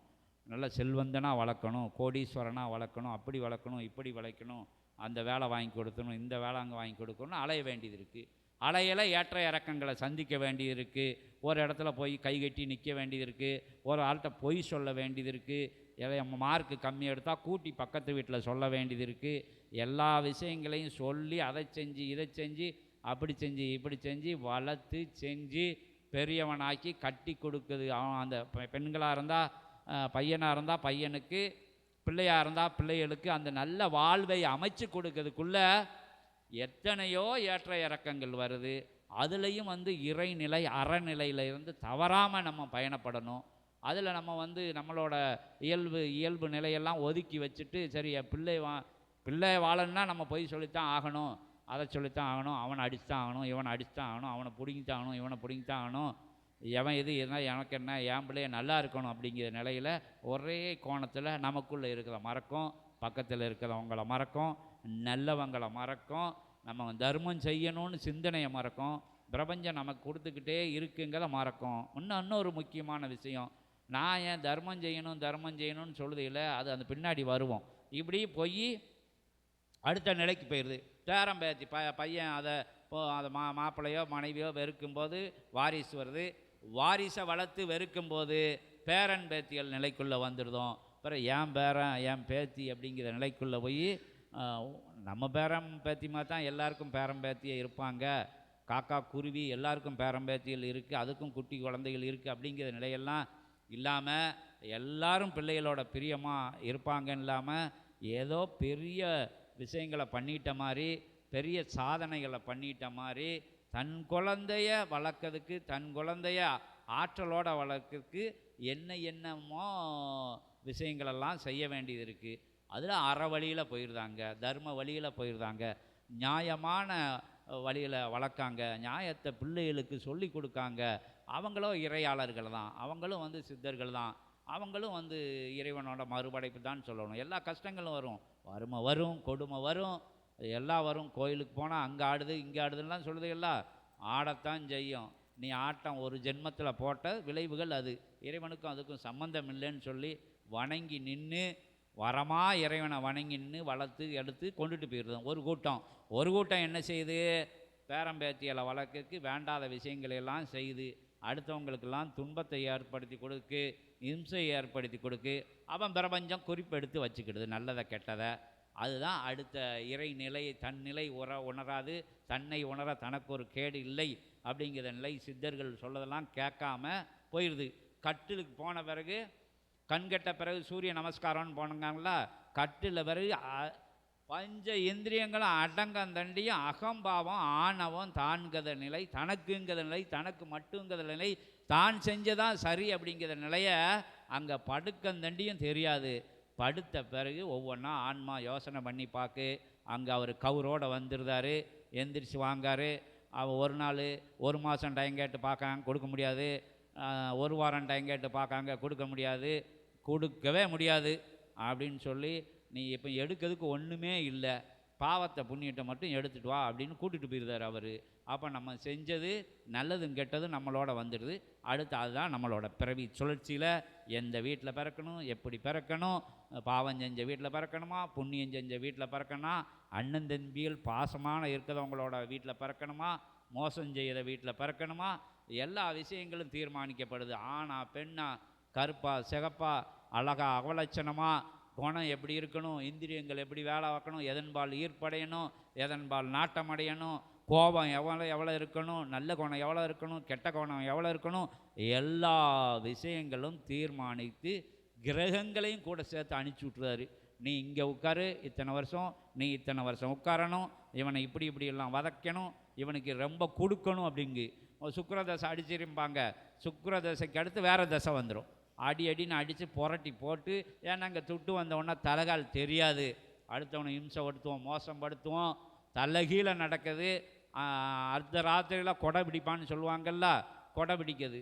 நல்ல செல்வந்தனாக வளர்க்கணும், கோடீஸ்வரனாக வளர்க்கணும், அப்படி வளர்க்கணும் இப்படி வளர்க்கணும், அந்த வேலை வாங்கி கொடுக்கணும் இந்த வேலை அங்கே வாங்கி கொடுக்கணும், அலைய வேண்டியது இருக்குது. அலையில ஏற்ற இறக்கங்களை சந்திக்க வேண்டியது இருக்குது. ஒரு இடத்துல போய் கை கட்டி நிற்க வேண்டியது இருக்குது. ஒரு ஆள்கிட்ட பொய் சொல்ல வேண்டியது இருக்குது. மார்க்கு கம்மி எடுத்தால் கூட்டி பக்கத்து வீட்டில் சொல்ல வேண்டியது இருக்குது. எல்லா விஷயங்களையும் சொல்லி அதை செஞ்சு இதை செஞ்சு அப்படி செஞ்சு இப்படி செஞ்சு வளர்த்து செஞ்சு பெரியவனாக்கி கட்டி கொடுக்குது. அவன் அந்த பெண்களாக இருந்தால் பையனாக இருந்தால் பையனுக்கு, பிள்ளையாக இருந்தால் பிள்ளைகளுக்கு அந்த நல்ல வாழ்வை அமைச்சு கொடுக்கறதுக்குள்ள எத்தனையோ ஏற்ற இறக்கங்கள் வருது. அதுலேயும் இறைநிலை அறநிலையில் இருந்து தவறாமல் நம்ம பயணப்படணும். அதில் நம்ம நம்மளோட இயல்பு நிலையெல்லாம் ஒதுக்கி வச்சுட்டு, சரி பிள்ளை வாழணுன்னா நம்ம போய் சொல்லித்தான் ஆகணும், அதை சொல்லித்தான் ஆகணும், அவனை அடிச்சுத்தான் ஆகணும், இவனை அடிச்சுத்தான் ஆகணும், அவனை பிடிங்கித்தான் ஆகணும், இவனை பிடிங்கித்தான் ஆகணும், எவன் என்ன எனக்கு என்ன, என் பிள்ளைய நல்லா இருக்கணும் அப்படிங்கிற நிலையில் ஒரே கோணத்தில் நமக்குள்ளே இருக்கிற மறக்கும், பக்கத்தில் இருக்கிறவங்கள மறக்கும், நல்லவங்களை மறக்கும், நம்ம தர்மம் செய்யணும்னு சிந்தனையை மறக்கும், பிரபஞ்சம் நமக்கு கொடுத்துக்கிட்டே இருக்குங்கிறத மறக்கும். இன்னொரு முக்கியமான விஷயம், நான் ஏன் தர்மம் செய்யணும்னு சொல்லுதில்லை, அது அந்த பின்னாடி வருவோம். இப்படி போய் அடுத்த நிலைக்கு போயிடுது. பேரம்பேத்தி பையன் அதை மாப்பிள்ளையோ மனைவியோ வெறுக்கும்போது வாரிசு வருது. வாரிசை வளர்த்து வெறுக்கும்போது பேரன் பேத்திகள் நிலைக்குள்ளே வந்துடுதோம். அப்புறம் என் பேரன் என் பேத்தி அப்படிங்கிற நிலைக்குள்ளே போய் நம்ம பேரம் பேத்திமா தான் எல்லாருக்கும் பேரம்பேத்தியே இருப்பாங்க, காக்கா குருவி எல்லாருக்கும் பேரம்பேத்திகள் இருக்குது, அதுக்கும் குட்டி குழந்தைகள் இருக்குது அப்படிங்கிற நிலையெல்லாம் இல்லாமல் எல்லாரும் பிள்ளைகளோட பிரியமாக இருப்பாங்கன்னு இல்லாமல் ஏதோ பெரிய விஷயங்களை பண்ணிட்ட மாதிரி, பெரிய சாதனைகளை பண்ணிட்ட மாதிரி, தன் குழந்தைய வளர்க்கறதுக்கு, தன் குழந்தைய ஆற்றலோடு வளர்க்கறதுக்கு என்னமோ விஷயங்களெல்லாம் செய்ய வேண்டியது இருக்குது. அதில் அற வழியில் போயிருந்தாங்க, தர்ம வழியில் போயிருந்தாங்க, நியாயமான வழியில் வளர்க்காங்க, நியாயத்தை பிள்ளைகளுக்கு சொல்லி கொடுக்காங்க. அவங்களும் இறையாளர்கள் தான், அவங்களும் சித்தர்கள் தான், அவங்களும் இறைவனோட மறுபடைப்பு தான் சொல்லணும். எல்லா கஷ்டங்களும் வரும், வறுமை வரும், கொடுமை வரும், எல்லாம் வரும். கோயிலுக்கு போனால் அங்கே ஆடுது இங்கே ஆடுதுலாம் சொல்லுது, எல்லாம் ஆடத்தான் செய்யும். நீ ஆட்டம் ஒரு ஜென்மத்தில் போட்ட விளைவுகள் அது. இறைவனுக்கும் அதுக்கும் சம்பந்தம் இல்லைன்னு சொல்லி வணங்கி நின்று, வரமாக இறைவனை வணங்கி நின்று வளர்த்து எடுத்து கொண்டுட்டு போயிடுது ஒரு கூட்டம் என்ன செய்யுது, பேரம்பேத்தியலை வளர்க்கறதுக்கு வேண்டாத விஷயங்களையெல்லாம் செய்து அடுத்தவங்களுக்கெல்லாம் துன்பத்தை ஏற்படுத்தி கொடுக்கு, இம்சையை ஏற்படுத்தி கொடுக்கு. அவன் பிரபஞ்சம் குறிப்பெடுத்து வச்சுக்கிடுது நல்லதை கெட்டதை. அதுதான் அடுத்த இறைநிலையை தன் நிலை உணராது, தன்னை உணர தனக்கு ஒரு கேடு இல்லை அப்படிங்கிற நிலை சித்தர்கள் சொல்லதெல்லாம் கேட்காம போயிடுது. கட்டிலுக்கு போன பிறகு, கண்கெட்ட பிறகு சூரிய நமஸ்காரம்னு போனாங்களா, கட்டில் பிறகு பஞ்ச இந்திரியங்களும் அடங்கந்தண்டியும் அகம்பாவம் ஆணவம் தான்கிற நிலை, தனக்குங்கிற நிலை, தனக்கு மட்டுங்கிற நிலை, தான் செஞ்சதான் சரி அப்படிங்கிற நிலையை அங்கே படுக்கந்தண்டியும் தெரியாது. படுத்த பிறகு ஒவ்வொன்றா ஆன்மா யோசனை பண்ணி பார்க்கு. அங்கே அவர் கவுரோடு வந்துருந்தார், எந்திரிச்சு வாங்கார். அவள் ஒரு நாள் ஒரு மாதம் டைம் கேட்டு பார்க்காங்க, கொடுக்க முடியாது. ஒரு வாரம் டைம் கேட்டு பார்க்காங்க, கொடுக்க முடியாது, கொடுக்கவே முடியாது அப்படின்னு சொல்லி, நீ இப்போ எடுக்கிறதுக்கு ஒன்றுமே இல்லை, பாவத்தை புண்ணியத்தை மட்டும் எடுத்துகிட்டு வா அப்படின்னு கூட்டிகிட்டு போயிருந்தார் அவர். அப்போ நம்ம செஞ்சது நல்லதும் கெட்டதும் நம்மளோட வந்துடுது. அடுத்து அதுதான் நம்மளோட பிறவி சுழற்சியில் எந்த வீட்டில் பிறக்கணும், எப்படி பிறக்கணும், பாவம் செஞ்ச வீட்டில் பிறக்கணுமா, புண்ணியம் செஞ்ச வீட்டில் பிறக்கணுமா, அண்ணன் தம்பிகள் பாசமான இருக்கிறவங்களோட வீட்டில் பிறக்கணுமா, மோசம் செய்கிற வீட்டில் பிறக்கணுமா, எல்லா விஷயங்களும் தீர்மானிக்கப்படுது. ஆணா பெண்ணா, கருப்பா சிகப்பா, அழகா அவலட்சணமா, குணம் எப்படி இருக்கணும், இந்திரியங்கள் எப்படி வேலை வைக்கணும், எதன்பால் ஈர்ப்படையணும், எதன்பால் நாட்டம் அடையணும், கோபம் எவ்வளோ இருக்கணும், நல்ல குணம் எவ்வளோ இருக்கணும், கெட்ட குணம் எவ்வளோ இருக்கணும், எல்லா விஷயங்களும் தீர்மானித்து கிரகங்களையும் கூட சேர்த்து அனுப்பிச்சி விட்ருவாரு. நீ இங்கே உட்காரு இத்தனை வருஷம், நீ இத்தனை வருஷம் உட்காரணும், இவனை இப்படி எல்லாம் வதக்கணும், இவனுக்கு ரொம்ப கொடுக்கணும் அப்படிங்கு. சுக்கிரதசை அடிச்சிருப்பாங்க, சுக்கிரதசைக்கு அடுத்து வேறு தசை வந்துடும். அடின்னு அடித்து புரட்டி போட்டு, ஏன்னா அங்கே துட்டு வந்தவொடனே தலைகால் தெரியாது, அடுத்தவனை இம்சப்படுத்துவோம், மோசப்படுத்துவோம், தலைகீழே நடக்குது. அர்த்த ராத்திரியில் கொடை பிடிப்பான்னு சொல்லுவாங்கல்ல, கொடை பிடிக்குது.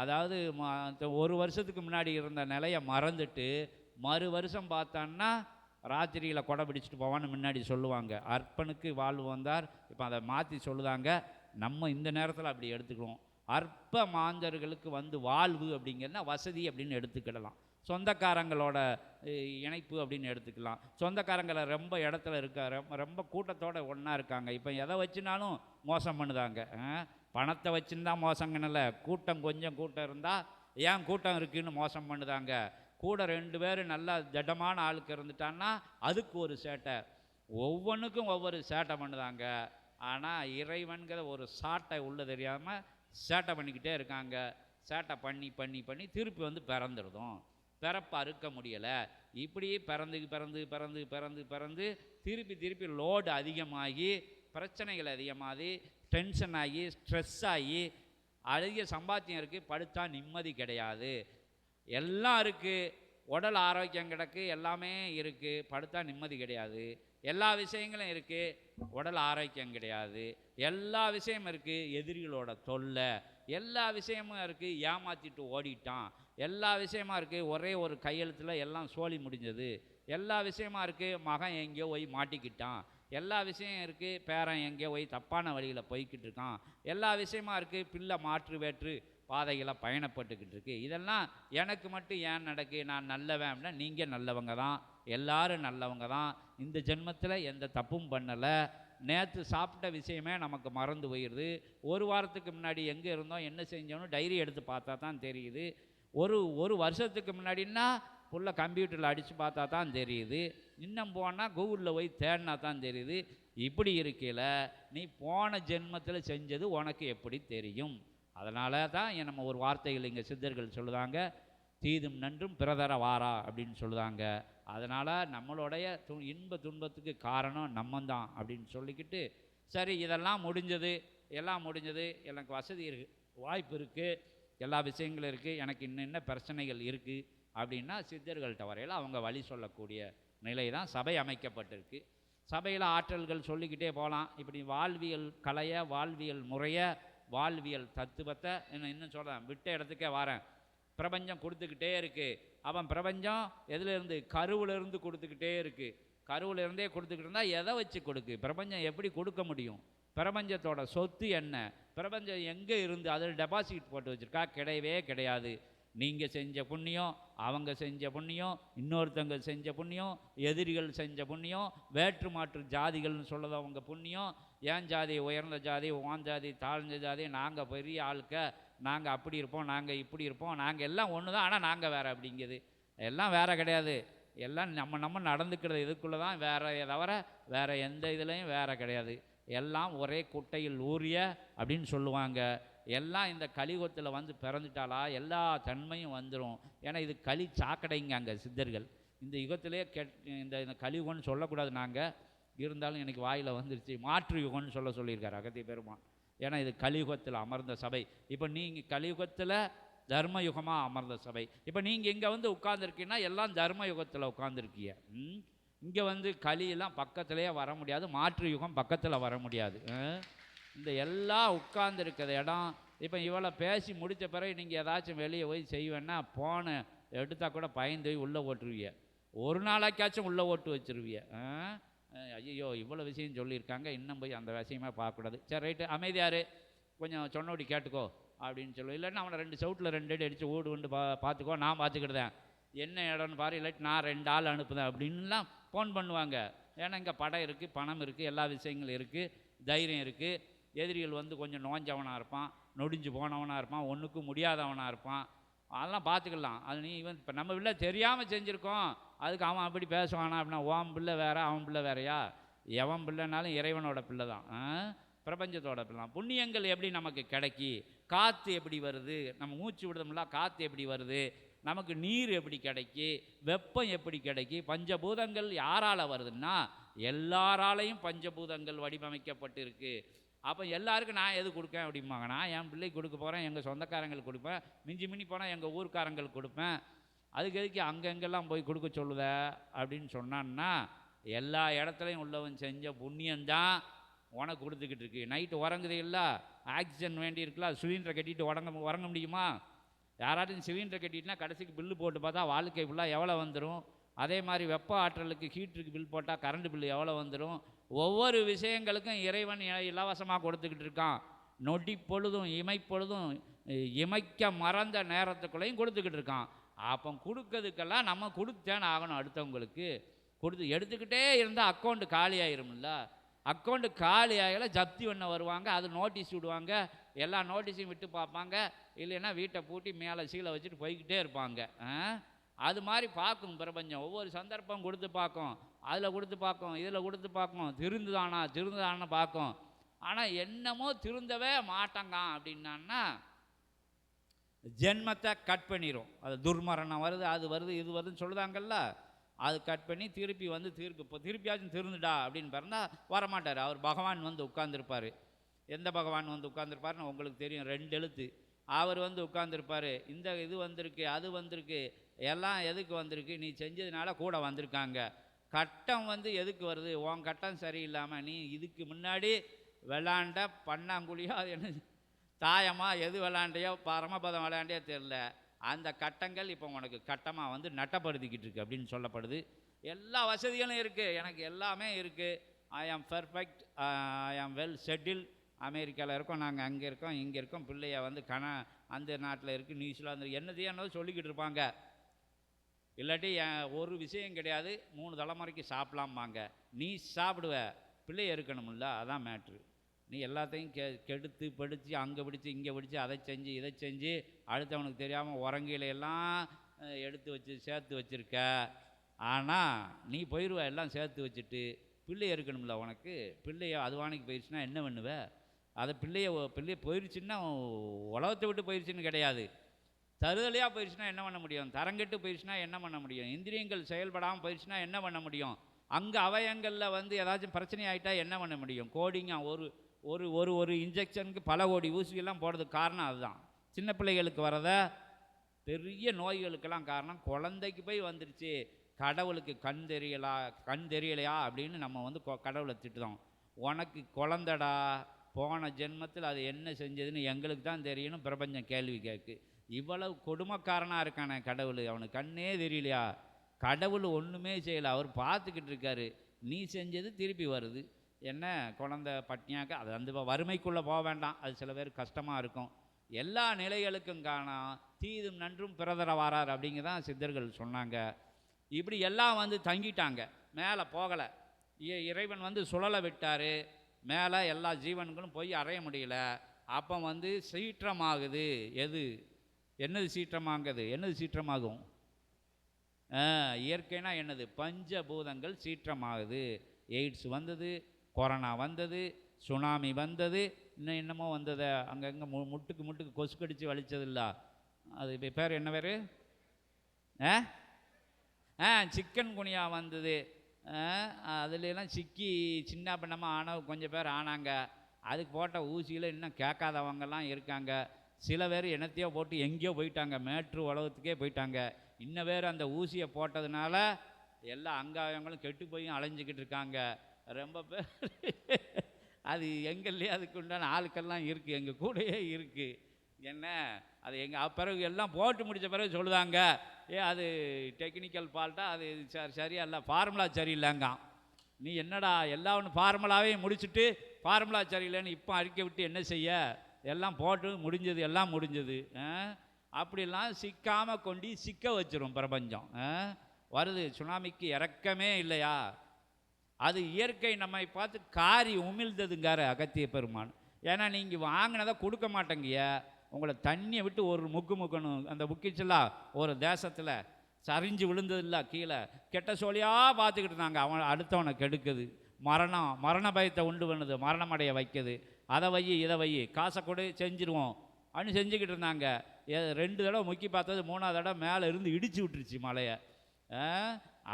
அதாவது ஒரு வருஷத்துக்கு முன்னாடி இருந்த நிலையை மறந்துட்டு மறு வருஷம் பார்த்தான்னா ராத்திரியில் கொடை பிடிச்சிட்டு போவான்னு முன்னாடி சொல்லுவாங்க. அற்பனுக்கு வாழ்வு வந்தார், இப்போ அதை மாற்றி சொல்லுதாங்க. நம்ம இந்த நேரத்தில் அப்படி எடுத்துக்கிறோம். அற்ப மாந்தர்களுக்கு வாழ்வு அப்படிங்கிறதுனா வசதி அப்படின்னு எடுத்துக்கிடலாம். சொந்தக்காரங்களோட இணைப்பு அப்படின்னு எடுத்துக்கலாம். சொந்தக்காரங்களை ரொம்ப இடத்துல இருக்க ரொம்ப கூட்டத்தோடு ஒன்றா இருக்காங்க. இப்போ எதை வச்சுனாலும் மோசம் பண்ணுதாங்க. பணத்தை வச்சுருந்தா மோசங்கனல, கூட்டம் கொஞ்சம் கூட்டம் இருந்தால் ஏன் கூட்டம் இருக்குதுன்னு மோசம் பண்ணுதாங்க. கூட 2 பேர் நல்லா திடமான ஆளுக்கு இருந்துட்டான்னா அதுக்கு ஒரு சேட்டை, ஒவ்வொன்றுக்கும் ஒவ்வொரு சேட்டை பண்ணுதாங்க. ஆனால் இறைவன்கிற ஒரு சாட்டை உள்ள தெரியாமல் சேட்டை பண்ணிக்கிட்டே இருக்காங்க. சேட்டை பண்ணி பண்ணி பண்ணி திருப்பி வந்து பிறந்துடுதும், பிறப்பை அறுக்க முடியலை. இப்படி பிறந்து பிறந்து பிறந்து பிறந்து பிறந்து திருப்பி திருப்பி லோடு அதிகமாகி பிரச்சனைகள் அதிகமாகி டென்ஷன் ஆகி ஸ்ட்ரெஸ் ஆகி அதிக சம்பாத்தியம் இருக்குது, படுத்தா நிம்மதி கிடையாது. எல்லாம் இருக்குது, உடல் ஆரோக்கியம் கிடக்கு, எல்லாமே இருக்குது, படுத்தா நிம்மதி கிடையாது. எல்லா விஷயங்களும் இருக்குது, உடல் ஆரோக்கியம் கிடையாது. எல்லா விஷயமும் இருக்குது, எதிரிகளோட தொல்லை. எல்லா விஷயமும் இருக்குது, ஏமாற்றிட்டு ஓடிட்டான். எல்லா விஷயமா இருக்குது, ஒரே ஒரு கையெழுத்தில் எல்லாம் சோழி முடிஞ்சது. எல்லா விஷயமா இருக்குது, மகன் எங்கேயோ போய் மாட்டிக்கிட்டான். எல்லா விஷயம் இருக்குது, பேரன் எங்கேயோ போய் தப்பான வழியில் போய்கிட்டு இருக்கான். எல்லா விஷயமா இருக்குது, பிள்ளை மாற்று வேற்று பாதைகளை பயணப்பட்டுக்கிட்டு இருக்கு. இதெல்லாம் எனக்கு மட்டும் ஏன் நடக்கு, நான் நல்லவன் அப்படின்னா நீங்கள் நல்லவங்க தான், எல்லாரும் நல்லவங்க தான். இந்த ஜென்மத்தில் எந்த தப்பும் பண்ணலை. நேற்று சாப்பிட்ட விஷயமே நமக்கு மறந்து போயிடுது. ஒரு வாரத்துக்கு முன்னாடி எங்கே இருந்தோம் என்ன செஞ்சோன்னு டைரி எடுத்து பார்த்தா தான் தெரியுது. ஒரு வருஷத்துக்கு முன்னாடின்னா புள்ள கம்ப்யூட்டரில் அடித்து பார்த்தா தான் தெரியுது. இன்னும் போனால் கூகுளில் போய் தேடினா தான் தெரியுது. இப்படி இருக்கையில் நீ போன ஜென்மத்தில் செஞ்சது உனக்கு எப்படி தெரியும்? அதனால தான் நம்ம ஒரு வார்த்தைகள் இங்கே சித்தர்கள் சொல்லுதாங்க, தீதும் நன்றும் பிறதர வாரா அப்படின்னு சொல்லுதாங்க. அதனால் நம்மளுடைய இன்ப துன்பத்துக்கு காரணம் நம்மந்தான் அப்படின்னு சொல்லிக்கிட்டு, சரி இதெல்லாம் முடிஞ்சது, எல்லாம் முடிஞ்சது, எனக்கு வசதி இருக்குது, வாய்ப்பு இருக்குது, எல்லா விஷயங்களும் இருக்குது, எனக்கு இன்ன பிரச்சனைகள் இருக்குது அப்படின்னா சித்தர்கள்ட்ட வரையில் அவங்க வழி சொல்லக்கூடிய நிலை தான் சபை அமைக்கப்பட்டிருக்கு. சபையில் ஆற்றல்கள் சொல்லிக்கிட்டே போகலாம். இப்படி வாழ்வியல் கலையை, வாழ்வியல் முறையை, வாழ்வியல் தத்துவத்தை இன்னும் சொல்கிறேன், விட்ட இடத்துக்கே வரேன். பிரபஞ்சம் கொடுத்துக்கிட்டே இருக்குது. அவன் பிரபஞ்சம் எதுலேருந்து, கருவிலிருந்து கொடுத்துக்கிட்டே இருக்குது. கருவிலிருந்தே கொடுத்துக்கிட்டு இருந்தால் எதை வச்சு கொடுக்கு? பிரபஞ்சம் எப்படி கொடுக்க முடியும்? பிரபஞ்சத்தோட சொத்து என்ன? பிரபஞ்சம் எங்கே இருந்து அதில் டெபாசிட் போட்டு வச்சுருக்கா? கிடையவே கிடையாது. நீங்கள் செஞ்ச புண்ணியம், அவங்க செஞ்ச புண்ணியம், இன்னொருத்தங்க செஞ்ச புண்ணியம், எதிரிகள் செஞ்ச புண்ணியம், வேற்று மாற்று ஜாதிகள்னு சொல்லது அவங்க புண்ணியம். ஏன் ஜாதி உயர்ந்த ஜாதி, ஓன் ஜாதி தாழ்ந்த ஜாதி, நாங்கள் பெரிய ஆளுக்க, நாங்கள் அப்படி இருப்போம், நாங்கள் இப்படி இருப்போம், நாங்கள் எல்லாம் ஒன்று தான், ஆனால் நாங்கள் வேறு அப்படிங்குது. எல்லாம் வேறு கிடையாது. எல்லாம் நம்ம நடந்துக்கிறது இதுக்குள்ளே தான், வேறு தவிர வேறு எந்த இதுலேயும் வேறு கிடையாது. எல்லாம் ஒரே குட்டையில் ஊறிய அப்படின்னு சொல்லுவாங்க. எல்லாம் இந்த கலியுகத்தில் வந்து பிறந்துட்டாலா எல்லா தன்மையும் வந்துடும். ஏன்னா இது களி சாக்கடைங்க அங்கே சித்தர்கள். இந்த யுகத்திலே இந்த கலியுகம்னு சொல்லக்கூடாது. நாங்கள் இருந்தாலும் எனக்கு வாயில் வந்துருச்சு, மாற்று யுகம்னு சொல்லியிருக்காரு அகத்திய பெருமான். ஏன்னா இது கலியுகத்தில் அமர்ந்த சபை. இப்போ நீங்கள் கலியுகத்தில் தர்மயுகமாக அமர்ந்த சபை. இப்போ நீங்கள் இங்கே வந்து உட்கார்ந்துருக்கீங்கன்னா எல்லாம் தர்ம யுகத்தில் உட்கார்ந்துருக்கீங்க. இங்கே வந்து களியெல்லாம் பக்கத்துலேயே வர முடியாது, மாற்று யுகம் பக்கத்தில் வர முடியாது. இந்த எல்லாம் உட்கார்ந்துருக்கிற இடம். இப்போ இவ்வளோ பேசி முடித்த பிறகு நீங்கள் ஏதாச்சும் வெளியே போய் செய்வேன்னா போன எடுத்தால் கூட பயந்து போய் உள்ளே ஓட்டுருவிய, ஒரு நாளைக்காச்சும் உள்ளே ஓட்டு வச்சுருவிய. ஐயோ இவ்வளோ விஷயம் சொல்லியிருக்காங்க, இன்னும் போய் அந்த விஷயமே பார்க்கக்கூடாது. சரி ரைட்டு, அமைதியாரு, கொஞ்சம் சொன்னோடி கேட்டுக்கோ அப்படின்னு சொல்லு. இல்லைன்னா அவனை 2 சவுட்டில் 2 அடி அடித்து ஓடு வந்து பார்த்துக்கோ, நான் பார்த்துக்கிடுதேன், என்ன இடம்னு பாரு, இல்லாட்டி நான் 2 ஆள் அனுப்புதேன் அப்படின்லாம் ஃபோன் பண்ணுவாங்க. ஏன்னா இங்கே படம் இருக்குது, பணம் இருக்குது, எல்லா விஷயங்களும் இருக்குது, தைரியம் இருக்குது. எதிரிகள் வந்து கொஞ்சம் நோஞ்சவனாக இருப்பான், நொடிஞ்சு போனவனாக இருப்பான், ஒன்றுக்கும் முடியாதவனாக இருப்பான், அதெல்லாம் பார்த்துக்கலாம். அது நீ இப்போ நம்ம பிள்ளை தெரியாமல் செஞ்சுருக்கோம், அதுக்கு அவன் அப்படி பேசுவானா அப்படின்னா, ஓம் பிள்ளை வேற அவன் பிள்ளை வேறையா? எவன் பிள்ளைனாலும் இறைவனோட பிள்ளை தான், பிரபஞ்சத்தோட பிள்ளை தான். புண்ணியங்கள் எப்படி நமக்கு கிடைக்கி? காற்று எப்படி வருது? நம்ம மூச்சு விடுதோம்ல, காற்று எப்படி வருது? நமக்கு நீர் எப்படி கிடைக்கி? வெப்பம் எப்படி கிடைக்கி? பஞ்சபூதங்கள் யாரால் வருதுன்னா எல்லாராலையும் பஞ்சபூதங்கள் வடிவமைக்கப்பட்டு இருக்கு. அப்போ எல்லாருக்கும் நான் எது கொடுக்கேன் அப்படிம்பாங்க. நான் என் பிள்ளைக்கு கொடுக்க போகிறேன், எங்கள் சொந்தக்காரங்களுக்கு கொடுப்பேன், மிஞ்சி மிஞ்சி போனால் எங்கள் ஊர்க்காரங்களுக்கு கொடுப்பேன். அதுக்கு எதுக்கு அங்கெங்கெல்லாம் போய் கொடுக்க சொல்லுத அப்படின்னு சொன்னான்னா, எல்லா இடத்துலையும் உள்ளவன் செஞ்ச புண்ணியந்தான் உனக்கு கொடுத்துக்கிட்டு இருக்கு. நைட்டு உறங்குது இல்லை, ஆக்சிஜன் வேண்டி இருக்கலாம், சிலிண்டரை கட்டிட்டு உறங்க முடியுமா? யாராட்டும் சிலிண்டரை கட்டிட்டுனா கடைசிக்கு பில்லு போட்டு பார்த்தா வாழ்க்கை ஃபுல்லாக எவ்வளோ வந்துடும். அதே மாதிரி வெப்ப ஆற்றலுக்கு ஹீட்டருக்கு பில் போட்டால் கரண்ட் பில்லு எவ்வளோ வந்துடும். ஒவ்வொரு விஷயங்களுக்கும் இறைவன் இலவசமாக கொடுத்துக்கிட்டு இருக்கான். நொடி பொழுதும் இமைப்பொழுதும் இமைக்க மறந்த நேரத்துக்குள்ளேயும் கொடுத்துக்கிட்டு இருக்கான். அப்போ கொடுக்கறதுக்கெல்லாம் நம்ம கொடுத்தேன்னு ஆகணும். அடுத்தவங்களுக்கு கொடுத்து எடுத்துக்கிட்டே இருந்தால் அக்கௌண்ட்டு காலி ஆயிரும்ல. அக்கௌண்ட்டு காலி ஆகல ஜப்தி பண்ண வருவாங்க, அது நோட்டீஸ் விடுவாங்க, எல்லா நோட்டீஸையும் விட்டு பார்ப்பாங்க. இல்லைன்னா வீட்டை பூட்டி மேலே சீலை வச்சுட்டு போய்கிட்டே இருப்பாங்க. அது மாதிரி பார்க்கும் பிரபஞ்சம். ஒவ்வொரு சந்தர்ப்பம் கொடுத்து பார்க்கும், அதில் கொடுத்து பார்க்கும், இதில் கொடுத்து பார்க்கும், திருந்துதானா பார்க்கும். ஆனால் என்னமோ திருந்தவே மாட்டாங்க அப்படின்னான்னா ஜென்மத்தை கட் பண்ணிடும். அது துர்மரணம் வருது, அது வருது, இது வருதுன்னு சொல்லுதாங்கல்ல, அது கட் பண்ணி திருப்பி வந்து இப்போ திருப்பியாச்சும் திருந்துடா அப்படின்னு பிறந்தால் வரமாட்டார். அவர் பகவான் வந்து உட்கார்ந்துருப்பார். எந்த பகவான் வந்து உட்கார்ந்துருப்பாருன்னு உங்களுக்கு தெரியும், 2 எழுத்து. அவர் வந்து உட்கார்ந்துருப்பார். இந்த இது வந்திருக்கு, அது வந்திருக்கு, எல்லாம் எதுக்கு வந்திருக்கு, நீ செஞ்சதுனால கூட வந்திருக்காங்க. கட்டம் வந்து எதுக்கு வருது, உன் கட்டம் சரியில்லாமல் நீ இதுக்கு முன்னாடி விளாண்ட பண்ணாங்குழியோ அது என்ன தாயமா எது விளாண்டையோ பரமபதம் விளையாண்டையோ தெரில, அந்த கட்டங்கள் இப்போ உனக்கு கட்டமாக வந்து நட்டப்படுத்திக்கிட்டு இருக்கு அப்படின்னு சொல்லப்படுது. எல்லா வசதிகளும் இருக்குது, எனக்கு எல்லாமே இருக்குது. ஐ ஆம் பெர்ஃபெக்ட், ஐ ஆம் வெல் செட்டில். அமெரிக்காவில் இருக்கோம், நாங்கள் அங்கே இருக்கோம், இங்கே இருக்கோம், பிள்ளைய வந்து அந்த நாட்டில் இருக்குது, நியூசிலாந்து என்னதையானோ சொல்லிக்கிட்டு இருப்பாங்க. இல்லாட்டி ஒரு விஷயம் கிடையாது, 3 தலைமுறைக்கு சாப்பிடலாம்பாங்க. நீ சாப்பிடுவ, பிள்ளைய இருக்கணும்ல, அதான் மேட்ரு. நீ எல்லாத்தையும் கெடுத்து படித்து அங்கே பிடிச்சி இங்கே பிடிச்சி அதை செஞ்சு இதை செஞ்சு அடுத்தவனுக்கு தெரியாமல் உரங்கிலையெல்லாம் எடுத்து வச்சு சேர்த்து வச்சுருக்க. ஆனால் நீ போயிடுவ எல்லாம் சேர்த்து வச்சுட்டு, பிள்ளைய இருக்கணும்ல உனக்கு. பிள்ளைய அதுவானைக்கு போயிடுச்சுன்னா என்ன பண்ணுவ? அதை பிள்ளைய போயிடுச்சுன்னா உலகத்தை விட்டு போயிடுச்சுன்னு கிடையாது, தருதலையாக போயிடுச்சுன்னா என்ன பண்ண முடியும்? தரங்கெட்டு போயிடுச்சுன்னா என்ன பண்ண முடியும்? இந்திரியங்கள் செயல்படாமல் போயிடுச்சுன்னா என்ன பண்ண முடியும்? அங்கே அவயங்களில் வந்து ஏதாச்சும் பிரச்சனை ஆகிட்டா என்ன பண்ண முடியும்? கோடிங்காக ஒரு ஒரு ஒரு ஒரு இன்ஜெக்ஷனுக்கு பல கோடி ஊசியெல்லாம் போடுறதுக்கு காரணம் அதுதான். சின்ன பிள்ளைகளுக்கு வரத பெரிய நோய்களுக்கெல்லாம் காரணம் குழந்தைக்கு போய் வந்துருச்சு, கடவுளுக்கு கண் தெரியலையா அப்படின்னு நம்ம வந்து கடவுளை திட்டுதோம். உனக்கு குழந்தடா, போன ஜென்மத்தில் அது என்ன செஞ்சதுன்னு எங்களுக்கு தான் தெரியணும் பிரபஞ்சம் கேள்வி கேட்கு. இவ்வளவு கொடுமைக்காரனாக இருக்கானே கடவுள், அவனுக்கு கண்ணே தெரியலையா? கடவுள் ஒன்றுமே செய்யலை, அவர் பார்த்துக்கிட்டு இருக்காரு. நீ செஞ்சது திருப்பி வருது. என்ன குழந்தை பட்டினியாக்க, அது அந்த வறுமைக்குள்ளே போக வேண்டாம், அது சில பேர் கஷ்டமாக இருக்கும். எல்லா நிலைகளுக்கும் காணாம் தீதும் நன்றும் பிறதர வாரார் அப்படிங்கதான் சித்தர்கள் சொன்னாங்க. இப்படி எல்லாம் வந்து தங்கிட்டாங்க, மேலே போகலை. இறைவன் வந்து சுழலை விட்டார், மேலே எல்லா ஜீவன்களும் போய் அறைய முடியல. அப்போ வந்து சீற்றமாகுது. என்னது சீற்றமாகுது? என்னது சீற்றமாகும்? இயற்கைனா என்னது? பஞ்சபூதங்கள் சீற்றமாகுது. எய்ட்ஸ் வந்தது, கொரோனா வந்தது, சுனாமி வந்தது, இன்னும் என்னமோ வந்தது அங்கங்கே முட்டுக்கு கொசு கடிச்சு வலிச்சதில்ல, அது பேர் என்ன பேர்? சிக்கன் குனியா வந்தது. அதுலாம் சிக்கி சின்ன பின்னமாக ஆனவங்க கொஞ்சம் பேர் ஆனாங்க. அதுக்கு போட்ட ஊசியில் இன்னும் கேட்காதவங்கெல்லாம் இருக்காங்க. சில பேர் என்னத்தையோ போட்டு எங்கேயோ போயிட்டாங்க, மேட்ரு உலகத்துக்கே போயிட்டாங்க. இன்னும் பேர் அந்த ஊசியை போட்டதுனால எல்லா அங்காயங்களும் கெட்டு போய் அலைஞ்சிக்கிட்டு இருக்காங்க. ரொம்ப பேர் அது எங்கள்லேயே அதுக்கு உண்டான ஆட்கள்லாம் இருக்குது, எங்கள் கூடயே இருக்குது. என்ன அது எங்கள் பிறகு எல்லாம் போட்டு முடித்த பிறகு சொல்லுதாங்க, அது டெக்னிக்கல் ஃபால்ட்டாக, அது சரியா இல்லை, ஃபார்முலா சரியில்லைங்க. நீ என்னடா எல்லாம் ஒன்று ஃபார்முலாவே முடிச்சுட்டு ஃபார்முலா சரியில்லைன்னு இப்போ அறிக்கை விட்டு என்ன செய்ய? எல்லாம் போட்டு முடிஞ்சது, எல்லாம் முடிஞ்சது. அப்படிலாம் சிக்காமல் கொண்டு சிக்க வச்சிரும் பிரபஞ்சம். வருது சுனாமிக்கு இறக்கமே இல்லையா? அது இயற்கை நம்மை பார்த்து காரி உமிழ்ந்ததுங்கார அகத்திய பெருமான். ஏன்னா நீங்கள் வாங்கினதை கொடுக்க மாட்டேங்கிய, உங்களை தண்ணியை விட்டு ஒரு முக்கணும். அந்த முக்கிச்சலாம் ஒரு தேசத்தில் சரிஞ்சு விழுந்ததில்ல, கீழே கெட்ட சோழியாக பார்த்துக்கிட்டு இருந்தாங்க. அவன் அடுத்தவனை கெடுக்குது, மரண பயத்தை உண்டு பண்ணுது, மரணமடைய வைக்குது. அதை வை இதை வை, காசை கொடு செஞ்சுருவோம் அப்படின்னு செஞ்சுக்கிட்டு இருந்தாங்க. 2 தடவை முக்கி பார்த்தது, 3ஆவது தடவை மேலே இருந்து இடிச்சு விட்டுருச்சு மலையை.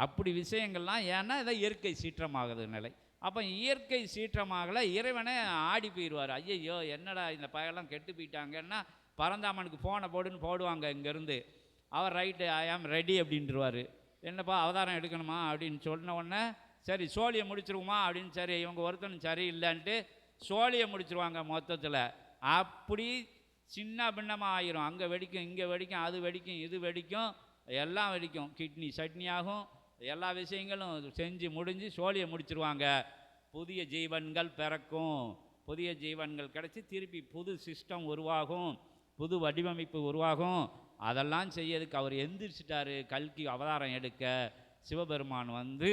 அப்படி விஷயங்கள்லாம் ஏன்னா இதை இயற்கை சீற்றமாகுது நிலை. அப்போ இயற்கை சீற்றமாகலை, இறைவனே ஆடி போயிடுவார். ஐயையோ என்னடா இந்த பயெல்லாம் கெட்டு போயிட்டாங்கன்னா பரந்தாமனுக்கு ஃபோனை போடுன்னு போடுவாங்க இங்கேருந்து. அவர் ரைட்டு ஐ ஆம் ரெடி அப்படின்ட்டுருவார். என்னப்பா அவதாரம் எடுக்கணுமா அப்படின்னு சொன்ன உடனே சரி சோழியை முடிச்சிருவோமா அப்படின்னு. சரி இவங்க ஒருத்தனும் சரி இல்லைன்ட்டு சோழியை முடிச்சிருவாங்க மொத்தத்தில். அப்படி சின்ன பின்னமாக ஆயிரும். அங்கே வெடிக்கும், இங்கே வெடிக்கும், அது வெடிக்கும், இது வெடிக்கும், எல்லாம் வெடிக்கும். கிட்னி சட்னி ஆகும், எல்லா விஷயங்களும் செஞ்சு முடிஞ்சு சோழியை முடிச்சிருவாங்க. புதிய ஜீவன்கள் பிறக்கும், புதிய ஜீவன்கள் கிடச்சி திருப்பி புது சிஸ்டம் உருவாகும், புது வடிவமைப்பு உருவாகும். அதெல்லாம் செய்யறதுக்கு அவர் எந்திரிச்சிட்டாரு. கல்கி அவதாரம் எடுக்க சிவபெருமான் வந்து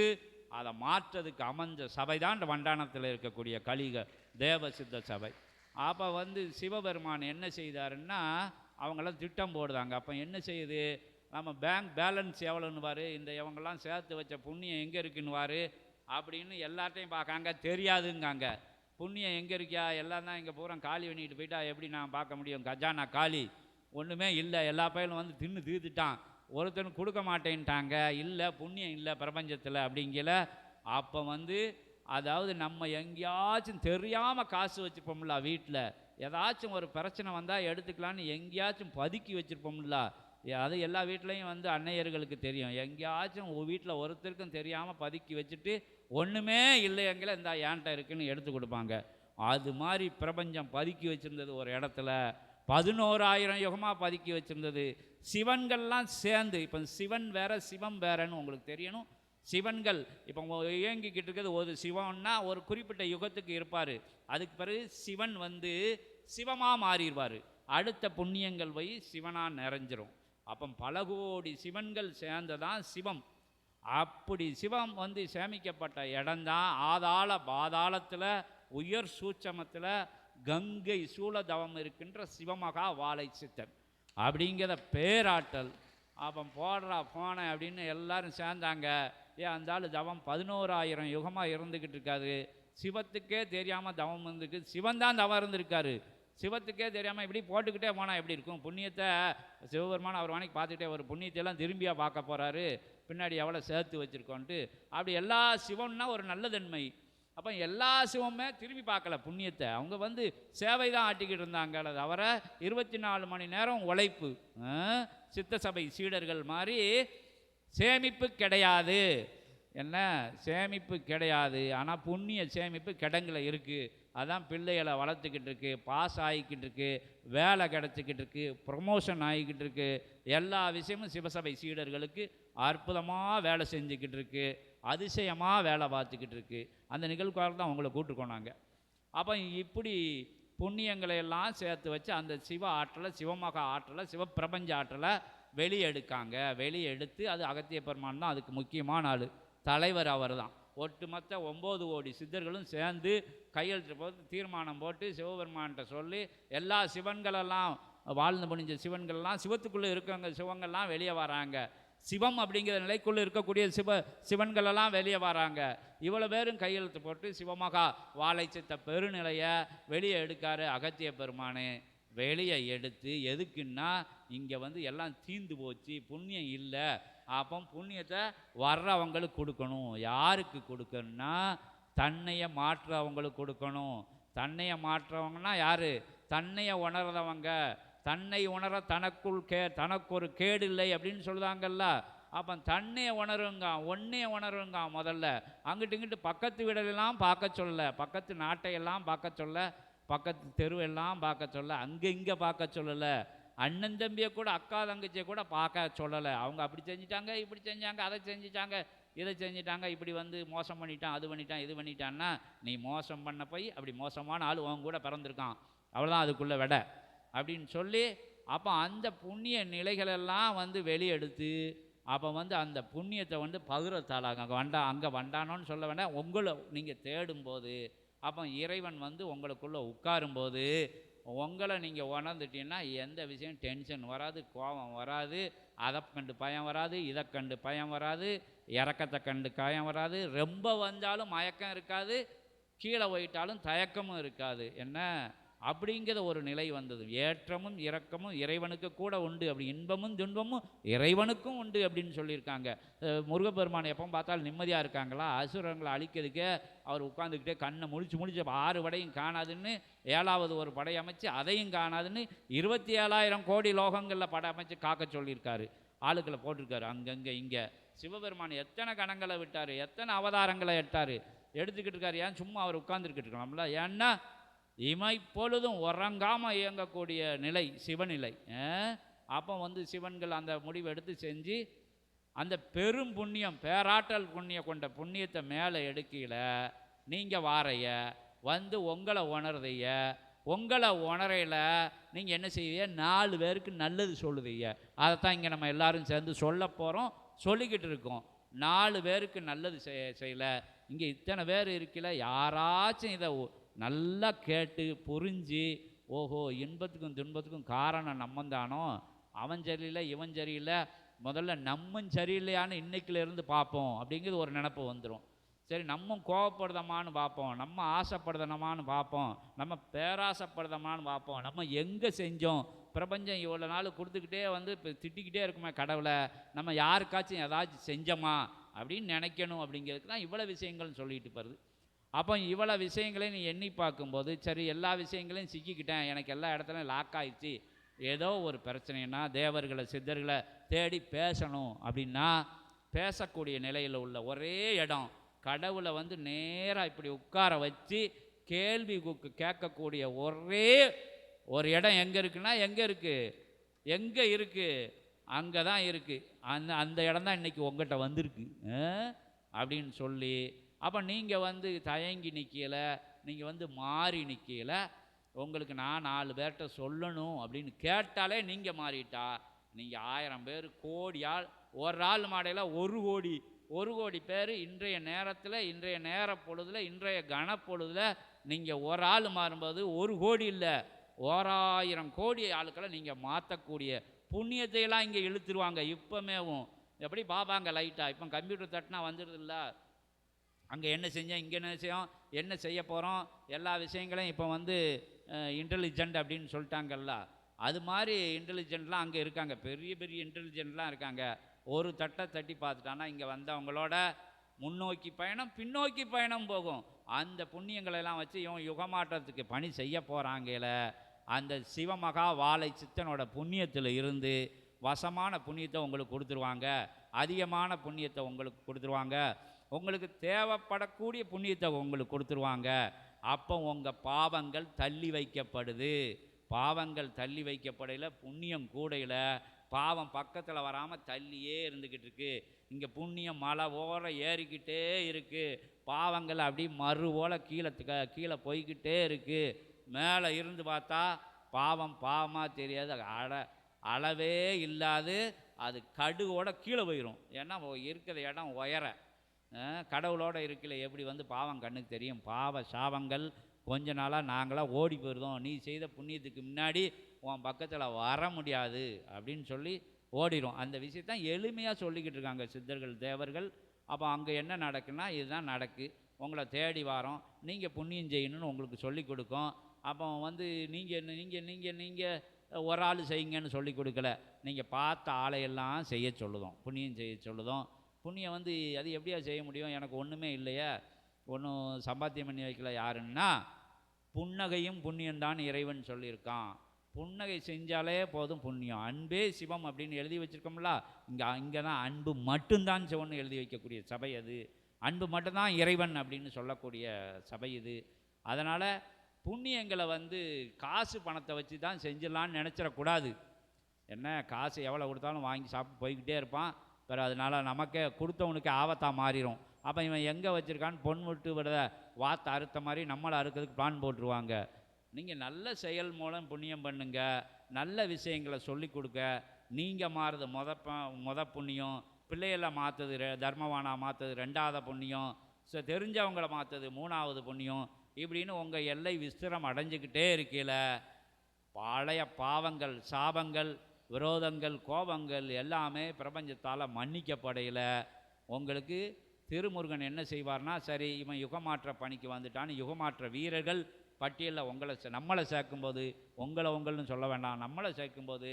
அதை மாற்றதுக்கு அமைஞ்ச சபை தான் இந்த வண்டானத்தில் இருக்கக்கூடிய கலிக தேவ சித்த சபை. அப்போ வந்து சிவபெருமான் என்ன செய்தாருன்னா அவங்களாம் திட்டம் போடுதாங்க. அப்போ என்ன செய்யுது, நம்ம பேங்க் பேலன்ஸ் எவ்வளோன்னுவார், இந்த இவங்கெல்லாம் சேர்த்து வச்ச புண்ணியம் எங்கே இருக்குன்னுவார் அப்படின்னு எல்லார்ட்டையும் பார்க்காங்க. தெரியாதுங்காங்க. புண்ணியம் எங்கே இருக்கியா, எல்லாம் தான் இங்கே பூரா காலி பண்ணிட்டு போயிட்டா எப்படி நான் பார்க்க முடியும், கஜானா காலி, ஒன்றுமே இல்லை, எல்லா பயிலும் வந்து தின்னு தீர்த்துட்டான், ஒருத்தனுக்கு கொடுக்க மாட்டேன்ட்டாங்க, இல்லை புண்ணியம் இல்லை பிரபஞ்சத்தில் அப்படிங்கல. அப்போ வந்து அதாவது நம்ம எங்கேயாச்சும் தெரியாமல் காசு வச்சுருப்போம்ல, வீட்டில் ஏதாச்சும் ஒரு பிரச்சனை வந்தால் எடுத்துக்கலான்னு எங்கேயாச்சும் பதுக்கி வச்சுருப்போம்ல, அது எல்லா வீட்லேயும் வந்து அன்னையர்களுக்கு தெரியும். எங்கேயாச்சும் வீட்டில் ஒருத்தருக்கும் தெரியாமல் பதுக்கி வச்சுட்டு ஒன்றுமே இல்லையங்கள இந்த ஏன்ட்ட இருக்குன்னு எடுத்து கொடுப்பாங்க. அது மாதிரி பிரபஞ்சம் பதுக்கி வச்சுருந்தது ஒரு இடத்துல 11,000 யுகமாக பதுக்கி வச்சுருந்தது. சிவன்கள்லாம் சேர்ந்து, இப்போ சிவன் வேற சிவம் வேறன்னு உங்களுக்கு தெரியணும். சிவன்கள் இப்போ இயங்கிக்கிட்டு இருக்கிறது ஒரு சிவன்னா ஒரு குறிப்பிட்ட யுகத்துக்கு இருப்பார். அதுக்கு பிறகு சிவன் வந்து சிவமாக மாறிடுவார். அடுத்த புண்ணியங்கள் போய் சிவனாக நிறைஞ்சிரும். அப்போ பல கோடி சிவன்கள் சேர்ந்ததான் சிவம். அப்படி சிவம் வந்து சேமிக்கப்பட்ட இடம்தான் ஆதாள பாதாளத்தில் உயர் சூட்சமத்தில் கங்கை சூழதவம் இருக்கின்ற சிவமகா வாழை சித்தன் அப்படிங்கிற பேராற்றல். அப்போ போடுறா போன அப்படின்னு எல்லாரும் சேர்ந்தாங்க. ஏன் அந்த ஆள் தவம் 11,000 யுகமாக இருந்துக்கிட்டு இருக்காரு. சிவத்துக்கே தெரியாமல் தவம் இருந்துருக்கு. சிவன் தான் தவம் இருந்திருக்காரு. சிவத்துக்கே தெரியாமல் இப்படி போட்டுக்கிட்டே போனால் எப்படி இருக்கும்? புண்ணியத்தை சிவபெருமான் அவர் வாணிக்கு பார்த்துக்கிட்டே ஒரு புண்ணியத்தையெல்லாம் திரும்பியாக பார்க்க போகிறாரு, பின்னாடி எவ்வளோ சேர்த்து வச்சுருக்கோன்ட்டு. அப்படி எல்லா சிவம்னா ஒரு நல்ல தன்மை. அப்போ எல்லா சிவமே திரும்பி பார்க்கல புண்ணியத்தை. அவங்க வந்து சேவை தான் ஆட்டிக்கிட்டு இருந்தாங்க. தவிர 24 மணி நேரம் உழைப்பு. சித்த சபை சீடர்கள் மாதிரி சேமிப்பு கிடையாது. என்ன சேமிப்பு கிடையாது. ஆனால் புண்ணிய சேமிப்பு கிடங்குல இருக்குது. அதான் பிள்ளைகளை வளர்த்துக்கிட்டு இருக்கு, பாஸ் ஆகிக்கிட்டு இருக்கு, வேலை கிடச்சிக்கிட்டு இருக்கு, ப்ரொமோஷன் ஆகிக்கிட்டு இருக்கு. எல்லா விஷயமும் சிவசபை சீடர்களுக்கு அற்புதமாக வேலை செஞ்சுக்கிட்டு இருக்கு, அதிசயமாக வேலை பார்த்துக்கிட்டு இருக்கு. அந்த நிகழ்வுக்காக தான் அவங்கள கூட்டுக்கோனாங்க. அப்போ இப்படி புண்ணியங்களை எல்லாம் சேர்த்து வச்சு அந்த சிவ ஆற்றலை, சிவமகா ஆற்றலை, சிவப்பிரபஞ்ச ஆற்றலை வெளியெடுக்காங்க. வெளியெடுத்து அது அகத்திய பெருமான் தான் அதுக்கு முக்கியமான ஆள், தலைவர் அவர் தான். ஒட்டுமொத்த 9 கோடி சித்தர்களும் சேர்ந்து கையெழுத்து போட்டு தீர்மானம் போட்டு சிவபெருமான்கிட்ட சொல்லி எல்லா சிவன்களெல்லாம் வாழ்ந்து முடிஞ்ச சிவன்கள்லாம் சிவத்துக்குள்ளே இருக்கவங்க சிவங்கள்லாம் வெளியே வராங்க. சிவம் அப்படிங்கிற நிலைக்குள்ளே இருக்கக்கூடிய சிவன்களெல்லாம் வெளியே வராங்க. இவ்வளோ பேரும் கையெழுத்து போட்டு சிவமகா வாழை சித்த பெருநிலையை வெளியே எடுக்காரு அகத்திய பெருமானு. வெளியே எடுத்து எதுக்குன்னா இங்கே வந்து எல்லாம் தீந்து போச்சு, புண்ணியம் இல்லை. அப்போ புண்ணியத்தை வர்றவங்களுக்கு கொடுக்கணும். யாருக்கு கொடுக்கணும்னா தன்னையை மாற்றுறவங்களுக்கு கொடுக்கணும். தன்னையை மாற்றுறவங்கன்னா யார்? தன்னையை உணர்றவங்க. தன்னை உணர தனக்கு ஒரு கேடு இல்லை அப்படின்னு சொல்லுதாங்கல்ல. அப்போ தன்னையை உணருங்க, ஒன்னையை உணருங்க. முதல்ல அங்கிட்டு இங்கிட்டு பக்கத்து வீடெல்லாம் பார்க்க சொல்ல, பக்கத்து நாட்டையெல்லாம் பார்க்க சொல்ல, பக்கத்து தெருவெல்லாம் பார்க்க சொல்ல, அங்கே இங்கே பார்க்க சொல்லலை. அண்ணன் தம்பியை கூட அக்கா தங்கச்சியை கூட பார்க்க சொல்லலை. அவங்க அப்படி செஞ்சிட்டாங்க, இப்படி செஞ்சாங்க, அதை செஞ்சிட்டாங்க, இதை செஞ்சிட்டாங்க, இப்படி வந்து மோசம் பண்ணிட்டான், அது பண்ணிட்டான், இது பண்ணிட்டான்னா நீ மோசம் பண்ண போய் அப்படி மோசமான ஆள் உன் கூட பிறந்திருக்கான், அவ்வளோதான் அதுக்குள்ளே விட அப்படின்னு சொல்லி. அப்போ அந்த புண்ணிய நிலைகளெல்லாம் வந்து வெளியெடுத்து அப்போ வந்து அந்த புண்ணியத்தை வந்து பகிரத்தாளாங்க. அங்கே வண்டானோன்னு சொல்ல வேண்டாம், உங்களை நீங்கள் தேடும்போது அப்போ இறைவன் வந்து உங்களுக்குள்ளே உட்காரும்போது உங்களை நீங்கள் உணர்ந்துட்டீங்கன்னா எந்த விஷயம் டென்ஷன் வராது, கோபம் வராது, அதை கண்டு பயம் வராது, இதை கண்டு பயம் வராது, இறக்கத்தை கண்டு காயம் வராது, ரொம்ப வந்தாலும் மயக்கம் இருக்காது, கீழே போயிட்டாலும் தயக்கமும் இருக்காது. என்ன அப்படிங்கிற ஒரு நிலை வந்தது. ஏற்றமும் இறக்கமும் இறைவனுக்கு கூட உண்டு, அப்படி இன்பமும் துன்பமும் இறைவனுக்கும் உண்டு அப்படின்னு சொல்லியிருக்காங்க. முருகப்பெருமான் எப்போ பார்த்தாலும் நிம்மதியாக இருக்காங்களா? அசுரங்களை அழிக்கிறதுக்கே அவர் உட்காந்துக்கிட்டே கண்ணை முழிச்சு 6 படையும் காணாதுன்னு 7வது ஒரு படை அமைச்சு அதையும் காணாதுன்னு 27,000 கோடி லோகங்களில் படை அமைச்சு காக்க சொல்லியிருக்காரு. ஆளுக்களை போட்டிருக்காரு அங்கங்கே. இங்கே சிவபெருமான் எத்தனை கணங்களை விட்டார், எத்தனை அவதாரங்களை எடுத்துக்கிட்டு இருக்காரு. ஏன் சும்மா அவர் உட்கார்ந்துருக்கிட்டு இருக்கலாம்ல? ஏன்னா இமைப்பொழுதும் உறங்காமல் இயங்கக்கூடிய நிலை சிவநிலை. அப்போ வந்து சிவன்கள் அந்த முடிவை எடுத்து செஞ்சு அந்த பெரும் புண்ணியம், பேராற்றல் புண்ணியம் கொண்ட புண்ணியத்தை மேலே எடுக்கல. நீங்கள் வாரைய வந்து உங்களை உணர்தைய, உங்களை உணரையில் நீங்கள் என்ன செய்வீங்க, 4 பேருக்கு நல்லது சொல்லுவீங்க. அதைத்தான் இங்கே நம்ம எல்லாரும் சேர்ந்து சொல்ல போகிறோம், சொல்லிக்கிட்டு இருக்கோம். 4 பேருக்கு நல்லது செய்யல, இங்கே இத்தனை பேர் இருக்கல, யாராச்சும் இதை நல்லா கேட்டு புரிஞ்சு, ஓஹோ இன்பத்துக்கும் துன்பத்துக்கும் காரணம் நம்மந்தானோ, அவன் சரியில்லை இவன் சரியில்லை, முதல்ல நம்ம சரியில்லையான்னு இன்னைக்குலேருந்து பார்ப்போம் அப்படிங்கிறது ஒரு நினப்பு வந்துடும். சரி, நம்ம கோவப்படுதமானு பார்ப்போம், நம்ம ஆசைப்படுதனமானு பார்ப்போம், நம்ம பேராசைப்படுதமானு பார்ப்போம், நம்ம எங்கே செஞ்சோம், பிரபஞ்சம் இவ்வளோ நாள் கொடுத்துக்கிட்டே வந்து இப்போ திட்டிக்கிட்டே இருக்குமே கடவுளை, நம்ம யாருக்காச்சும் ஏதாச்சும் செஞ்சோமா அப்படின்னு நினைக்கணும். அப்படிங்கிறதுக்கு தான் இவ்வளோ விஷயங்கள்னு சொல்லிட்டு போகிறது. அப்போ இவ்வளோ விஷயங்களையும் நீ எண்ணி பார்க்கும்போது, சரி எல்லா விஷயங்களையும் சிக்கிக்கிட்டேன், எனக்கு எல்லா இடத்துலையும் லாக் ஆகிடுச்சு, ஏதோ ஒரு பிரச்சனைனா தேவர்களை சித்தர்களை தேடி பேசணும் அப்படின்னா, பேசக்கூடிய நிலையில் உள்ள ஒரே இடம் கடவுளை வந்து நேராக இப்படி உட்கார வச்சு கேள்வி கேட்கக்கூடிய ஒரே ஒரு இடம் எங்கே இருக்குன்னா, எங்கே இருக்குது அங்கே தான் இருக்குது. அந்த இடம் தான் இன்றைக்கி உங்கள்கிட்ட வந்திருக்கு அப்படின்னு சொல்லி, அப்போ நீங்கள் வந்து தயங்கி நிற்கல, நீங்கள் வந்து மாறி நிற்கல, உங்களுக்கு நான் 4 பேர்கிட்ட சொல்லணும் அப்படின்னு கேட்டாலே நீங்கள் மாறிட்டா, நீங்கள் 1000 பேர் கோடியால் ஒரு ஆள் மாடையில் 1 கோடி பேர் இன்றைய நேரத்தில், இன்றைய நேர பொழுதில், இன்றைய கனப்பொழுதில் நீங்கள் ஒரு ஆள் மாறும்போது 1 கோடி இல்லை 1000 கோடி ஆளுக்களை நீங்கள் மாற்றக்கூடிய புண்ணியத்தையெல்லாம் இங்கே இழுத்துருவாங்க. இப்போமேவும் எப்படி பார்ப்பாங்க லைட்டாக, இப்போ கம்ப்யூட்டர் தட்டினா வந்துடுது இல்லை, அங்கே என்ன செஞ்சோம், இங்கே என்ன செய்யும், என்ன செய்ய போகிறோம், எல்லா விஷயங்களையும் இப்போ வந்து இன்டெலிஜென்ட் அப்படின்னு சொல்லிட்டாங்கல்ல, அது மாதிரி இன்டெலிஜென்ட்லாம் அங்கே இருக்காங்க, பெரிய பெரிய இன்டெலிஜென்ட்லாம் இருக்காங்க. ஒரு தட்டை தட்டி பார்த்துட்டானா இங்கே வந்தவங்களோட முன்னோக்கி பயணம் பின்னோக்கி பயணம் போகும். அந்த புண்ணியங்களெல்லாம் வச்சு இவன் யுகமாற்றத்துக்கு பணி செய்ய போகிறாங்கல, அந்த சிவமகா வாழை சித்தனோட புண்ணியத்தில் இருந்து வசமான புண்ணியத்தை உங்களுக்கு கொடுத்துருவாங்க, அதிகமான புண்ணியத்தை உங்களுக்கு கொடுத்துருவாங்க, உங்களுக்கு தேவைப்படக்கூடிய புண்ணியத்தை உங்களுக்கு கொடுத்துருவாங்க. அப்போ உங்கள் பாவங்கள் தள்ளி வைக்கப்படுது. பாவங்கள் தள்ளி வைக்கப்படையில் புண்ணியம் கூடையில் பாவம் பக்கத்தில் வராமல் தள்ளியே இருந்துக்கிட்டு இருக்கு. இங்கே புண்ணியம் மலை ஓர ஏறிக்கிட்டே இருக்குது, பாவங்கள் அப்படி மறு போல் கீழே போய்கிட்டே இருக்குது. மேலே இருந்து பார்த்தா பாவம் பாவமாக தெரியாது, அளவே இல்லாது அது கடுகோட கீழே போயிடும். ஏன்னா இருக்கிற இடம் உயர, கடவுளோட இருக்கல எப்படி வந்து பாவம் கண்ணுக்கு தெரியும். பாவ சாபங்கள் கொஞ்ச நாளாக நாங்களாம் ஓடி போயிருந்தோம், நீ செய்த புண்ணியத்துக்கு முன்னாடி உன் பக்கத்தில் வர முடியாது அப்படின்னு சொல்லி ஓடிடும். அந்த விஷயத்தான் எளிமையாக சொல்லிக்கிட்டு இருக்காங்க சித்தர்கள் தேவர்கள். அப்போ அங்கே என்ன நடக்குன்னா இதுதான் நடக்கு, உங்களை தேடி வாரோம், நீங்கள் புண்ணியம் செய்யணும்னு உங்களுக்கு சொல்லி கொடுக்கும். அப்போ வந்து நீங்கள் ஒரு ஆள் செய்யுங்கன்னு சொல்லி கொடுக்கல, நீங்கள் பார்த்த ஆளையெல்லாம் செய்ய சொல்லுதோம், புண்ணியம் செய்ய சொல்லுதோம். புண்ணியம் வந்து அது எப்படியா செய்ய முடியும், எனக்கு ஒன்றுமே இல்லையா, ஒன்றும் சம்பாத்தியம் பண்ணி வைக்கல யாருன்னா, புன்னகையும் புண்ணியம்தான் இறைவன் சொல்லியிருக்கான். புன்னகை செஞ்சாலே போதும் புண்ணியம். அன்பே சிவம் அப்படின்னு எழுதி வச்சுருக்கோம்ல, இங்கே தான் அன்பு மட்டும்தான் சிவன் எழுதி வைக்கக்கூடிய சபை அது, அன்பு மட்டும்தான் இறைவன் அப்படின்னு சொல்லக்கூடிய சபை இது. அதனால் புண்ணியங்களை வந்து காசு பணத்தை வச்சு தான் செஞ்சிடலான்னு நினச்சிடக்கூடாது. என்ன காசு எவ்வளோ கொடுத்தாலும் வாங்கி சாப்பிட்டு போய்கிட்டே இருப்பான், பிறகு அதனால் நமக்கே கொடுத்தவனுக்கு ஆபத்தாக மாறிடும். அப்போ இவன் எங்கே வச்சுருக்கான்னு பொன் விட்டு விட வார்த்தை அறுத்த மாதிரி நம்மளை அறுக்கிறதுக்கு பிளான் போட்டுருவாங்க. நீங்கள் நல்ல செயல் மூலம் புண்ணியம் பண்ணுங்க, நல்ல விஷயங்களை சொல்லி கொடுக்க, நீங்கள் மாறுது மொத புண்ணியம், பிள்ளைகளை மாற்றுது தர்மவானாக மாற்றுது 2வது புண்ணியம், தெரிஞ்சவங்களை மாற்றுது 3வது புண்ணியம், இப்படின்னு உங்கள் எல்லை விஸ்திரம் அடைஞ்சிக்கிட்டே இருக்கையில் பழைய பாவங்கள் சாபங்கள் விரோதங்கள் கோபங்கள் எல்லாமே பிரபஞ்சத்தால் மன்னிக்கப்படையில் உங்களுக்கு திருமுருகன் என்ன செய்வார்னா, சரி இவன் யுகமாற்ற பணிக்கு வந்துட்டான்னு யுகமாற்ற வீரர்கள் பட்டியலில் நம்மளை சேர்க்கும்போது, உங்கள்னு சொல்ல வேண்டாம், நம்மளை சேர்க்கும்போது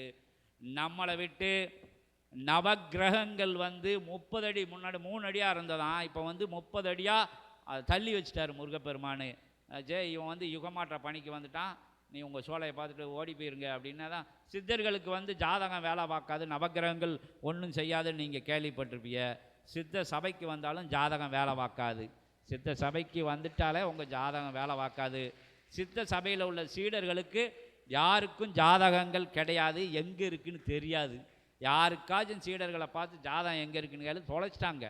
நம்மளை விட்டு நவக்கிரகங்கள் வந்து 30 அடி முன்னாடி 3 அடியாக இருந்ததான், இப்போ வந்து 30 அடியாக தள்ளி வச்சுட்டார் முருகப்பெருமானு. இவன் வந்து யுகமாற்ற பணிக்கு வந்துட்டான், நீ உங்கள் சோலையை பார்த்துட்டு ஓடி போயிருங்க அப்படின்னா தான். சித்தர்களுக்கு வந்து ஜாதகம் வேலை பார்க்காது, நவக்கிரகங்கள் ஒன்றும் செய்யாதுன்னு நீங்கள் கேள்விப்பட்டிருப்பீங்க. சித்த சபைக்கு வந்தாலும் ஜாதகம் வேலை பார்க்காது, சித்த சபைக்கு வந்துட்டாலே உங்கள் ஜாதகம் வேலை பார்க்காது. சித்த சபையில் உள்ள சீடர்களுக்கு யாருக்கும் ஜாதகங்கள் கிடையாது, எங்கே இருக்குன்னு தெரியாது. யாருக்காச்சும் சீடர்களை பார்த்து ஜாதகம் எங்கே இருக்குன்னு கேள்வி தொலைச்சிட்டாங்க.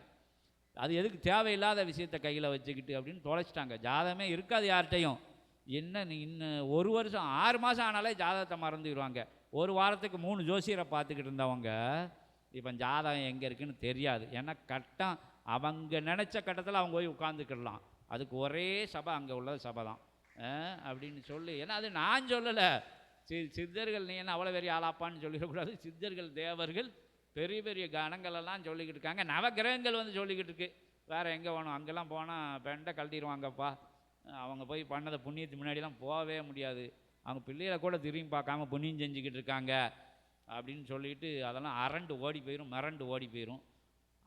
அது எதுக்கு தேவையில்லாத விஷயத்தை கையில் வச்சுக்கிட்டு அப்படின்னு தொலைச்சிட்டாங்க. ஜாதகமே இருக்காது யார்கிட்டையும். என்ன நீ இன்னும் 1 வருஷம் 6 மாதம் ஆனாலே ஜாதகத்தை மறந்துடுவாங்க. ஒரு வாரத்துக்கு 3 ஜோசியரை பார்த்துக்கிட்டு இருந்தவங்க இப்போ ஜாதகம் எங்கே இருக்குன்னு தெரியாது. ஏன்னா கட்டம் அவங்க நினச்ச கட்டத்தில் அவங்க போய் உட்காந்துக்கிடலாம். அதுக்கு ஒரே சபை அங்கே உள்ள சபை தான் அப்படின்னு சொல்லி. ஏன்னா அது நான் சொல்லலை, சித்தர்கள். நீ என்ன அவ்வளோ பெரிய ஆளாப்பான்னு சொல்லிடக்கூடாது. சித்தர்கள் தேவர்கள் பெரிய பெரிய கணங்களெல்லாம் சொல்லிக்கிட்டு இருக்காங்க. நவகிரகங்கள் வந்து சொல்லிக்கிட்டு இருக்கு. வேறு எங்கே போகணும்? அங்கெல்லாம் போனால் பெண்டை கழட்டிடுவாங்கப்பா. அவங்க போய் பண்ணதை புண்ணியத்துக்கு முன்னாடிலாம் போகவே முடியாது. அவங்க பிள்ளைகளை கூட திரும்பி பார்க்காம புண்ணியம் செஞ்சுக்கிட்டு இருக்காங்க அப்படின்னு சொல்லிட்டு அதெல்லாம் அரண்டு ஓடி போயிடும், மிரண்டு ஓடி போயிடும்.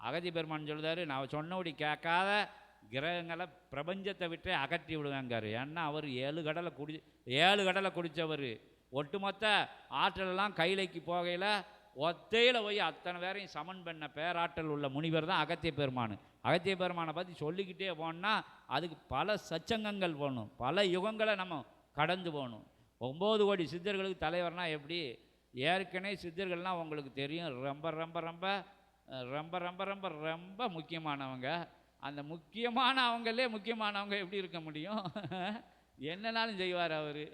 அகதி பெருமான் சொல்லுதாரு, நான் சொன்னபடி கேட்காத கிரகங்களை பிரபஞ்சத்தை விட்டே அகற்றி விடுவாங்காரு. ஏன்னா அவர் 7 கடலை குடித்தவர். ஒட்டுமொத்த ஆற்றலெல்லாம் கைலைக்கு போகையில் ஒத்தையில் போய் அத்தனை பேரையும் சமன் பண்ண பேராற்றல் உள்ள முனிவர் தான் அகத்திய பெருமான். அகத்திய பெருமானை பற்றி சொல்லிக்கிட்டே போனால் அதுக்கு பல சச்சங்கங்கள் போகணும், பல யுகங்களை நம்ம கடந்து போகணும். 9 கோடி சித்தர்களுக்கு தலைவர்னால் எப்படி? ஏற்கனவே சித்தர்கள்னால் உங்களுக்கு தெரியும், ரொம்ப ரொம்ப ரொம்ப ரொம்ப ரொம்ப ரொம்ப ரொம்ப முக்கியமானவங்க. அந்த முக்கியமானவங்க எப்படி இருக்க முடியும்? என்னன்னாலும் செய்வார் அவர்.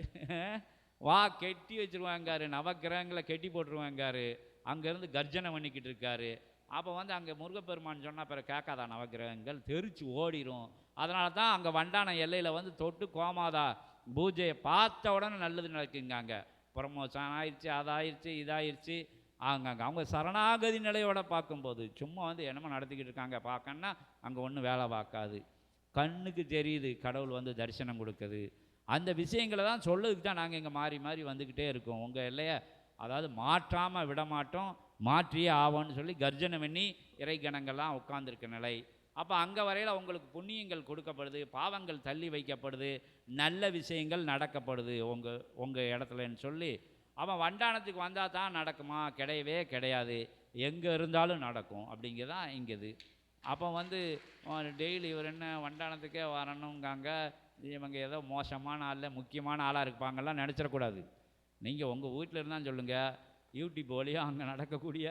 வா கெட்டி வச்சுருவாங்காரு, நவக்கிரகங்களை கெட்டி போட்டுருவாங்காரு. அங்கேருந்து கர்ஜனை பண்ணிக்கிட்டு இருக்காரு. அப்போ வந்து அங்கே முருகப்பெருமான் சொன்னால் பிறகு கேட்காதா நவக்கிரகங்கள் தெரிச்சு ஓடிடும். அதனால தான் அங்கே வண்டான எல்லையில் வந்து தொட்டு கோமாதா பூஜையை பார்த்த உடனே நல்லது நடக்குங்க. அங்கே ப்ரமோஷன் ஆயிடுச்சு, அதாயிருச்சு, இதாயிருச்சு. அங்கே அவங்க சரணாகதி நிலையோட பார்க்கும்போது சும்மா வந்து என்னமோ நடத்திக்கிட்டு இருக்காங்க பார்க்கணுன்னா அங்கே ஒன்றும் வேலை பார்க்காது. கண்ணுக்கு தெரியுது கடவுள் வந்து தரிசனம் கொடுக்குது. அந்த விஷயங்களை தான் சொல்லதுக்கு தான் நாங்கள் இங்கே மாறி மாறி வந்துக்கிட்டே இருக்கோம். உங்கள் இல்லையா, அதாவது மாற்றாமல் விட மாட்டோம், மாற்றியே ஆவோன்னு சொல்லி கர்ஜனை பண்ணி இறைகணங்கள்லாம் உட்கார்ந்துருக்க நிலை. அப்போ அங்கே வரையில் உங்களுக்கு புண்ணியங்கள் கொடுக்கப்படுது, பாவங்கள் தள்ளி வைக்கப்படுது, நல்ல விஷயங்கள் நடக்கப்படுது உங்கள் இடத்துலன்னு சொல்லி. அவன் வண்டானத்துக்கு வந்தால் தான் நடக்குமா? கிடையவே கிடையாது, எங்கே இருந்தாலும் நடக்கும் அப்படிங்கிறதான் இங்கேது. அப்போ வந்து டெய்லி இவர் என்ன வண்டானத்துக்கே வரணுங்காங்க, இவங்க ஏதோ மோசமான ஆளில் முக்கியமான ஆளாக இருப்பாங்கலாம் நினச்சிடக்கூடாது. நீங்கள் உங்கள் வீட்டில் இருந்தால் சொல்லுங்கள், யூடியூப் வழியாக அங்கே நடக்கக்கூடிய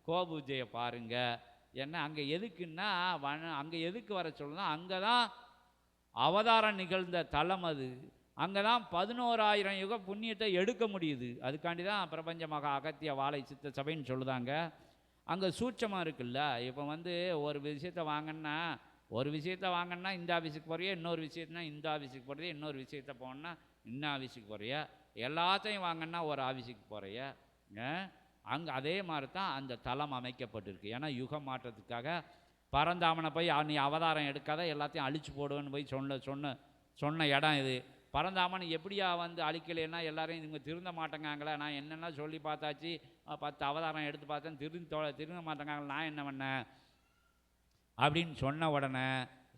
கோபூஜையை பாருங்கள். ஏன்னா அங்கே எதுக்குன்னா அங்கே எதுக்கு வர சொல்லுன்னா அங்கே தான் அவதாரம் நிகழ்ந்த தலம். அது அங்கே தான் 11,000 யுக புண்ணியத்தை எடுக்க முடியுது. அதுக்காண்டி தான் பிரபஞ்ச மகா அகத்திய வாழை சித்த சபைன்னு சொல்லுதாங்க. அங்கே சூட்சமாக இருக்குல்ல. இப்போ வந்து ஒரு விஷயத்தை வாங்கினா இந்த ஆஃபீஸுக்கு போறியா, இன்னொரு விஷயத்துனா இந்த ஆஃபீஸுக்கு போறியா, இன்னொரு விஷயத்தை போனால் இன்னும் ஆஃபீஸுக்கு போறியா, எல்லாத்தையும் வாங்கினா ஒரு ஆஃபீஸுக்கு போறியா. அங்கே அதே மாதிரி தான் அந்த தலம் அமைக்கப்பட்டிருக்கு. ஏன்னா யுக மாற்றத்துக்காக பரந்தாமனை போய் நீ அவதாரம் எடுக்காத எல்லாத்தையும் அழிச்சு போடுவேன்னு போய் சொன்ன இடம் இது. பரந்தாமன் எப்படியா வந்து அழிக்கலைன்னா எல்லாரையும் இவங்க திருந்த மாட்டேங்காங்களே, நான் என்னென்னா சொல்லி பார்த்தாச்சு, 10 அவதாரம் எடுத்து பார்த்தேன், திருந்த மாட்டேங்காங்களே, நான் என்ன பண்ணேன் அப்படின்னு சொன்ன உடனே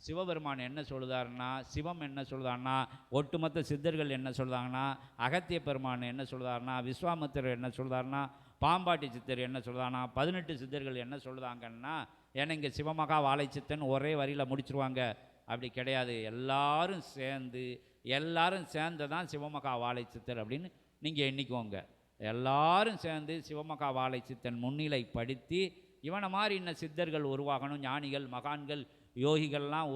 சிவபெருமான் என்ன சொல்லுதாருன்னா, சிவம் என்ன சொல்லுதாருன்னா, ஒட்டுமொத்த சித்தர்கள் என்ன சொல்லுதாங்கன்னா, அகத்திய பெருமான் என்ன சொல்லுதாருன்னா, விஸ்வாமித்திரர் என்ன சொல்லுதாருன்னா, பாம்பாட்டி சித்தர் என்ன சொல்லுதாங்கன்னா, 18 சித்தர்கள் என்ன சொல்லுதாங்கன்னா, ஏன்னா இங்கே சிவமகா வாழை சித்தன் ஒரே வரியில் முடிச்சிருவாங்க. அப்படி கிடையாது. எல்லாரும் சேர்ந்து தான் சிவமகா வாழை சித்தர் அப்படின்னு நீங்கள் எண்ணிக்கோங்க. எல்லாரும் சேர்ந்து சிவமகா வாழை சித்தன் முன்னிலைப்படுத்தி இவனை மாதிரி இன்னும் சித்தர்கள் உருவாகணும், ஞானிகள் மகான்கள் யோகிகள்லாம்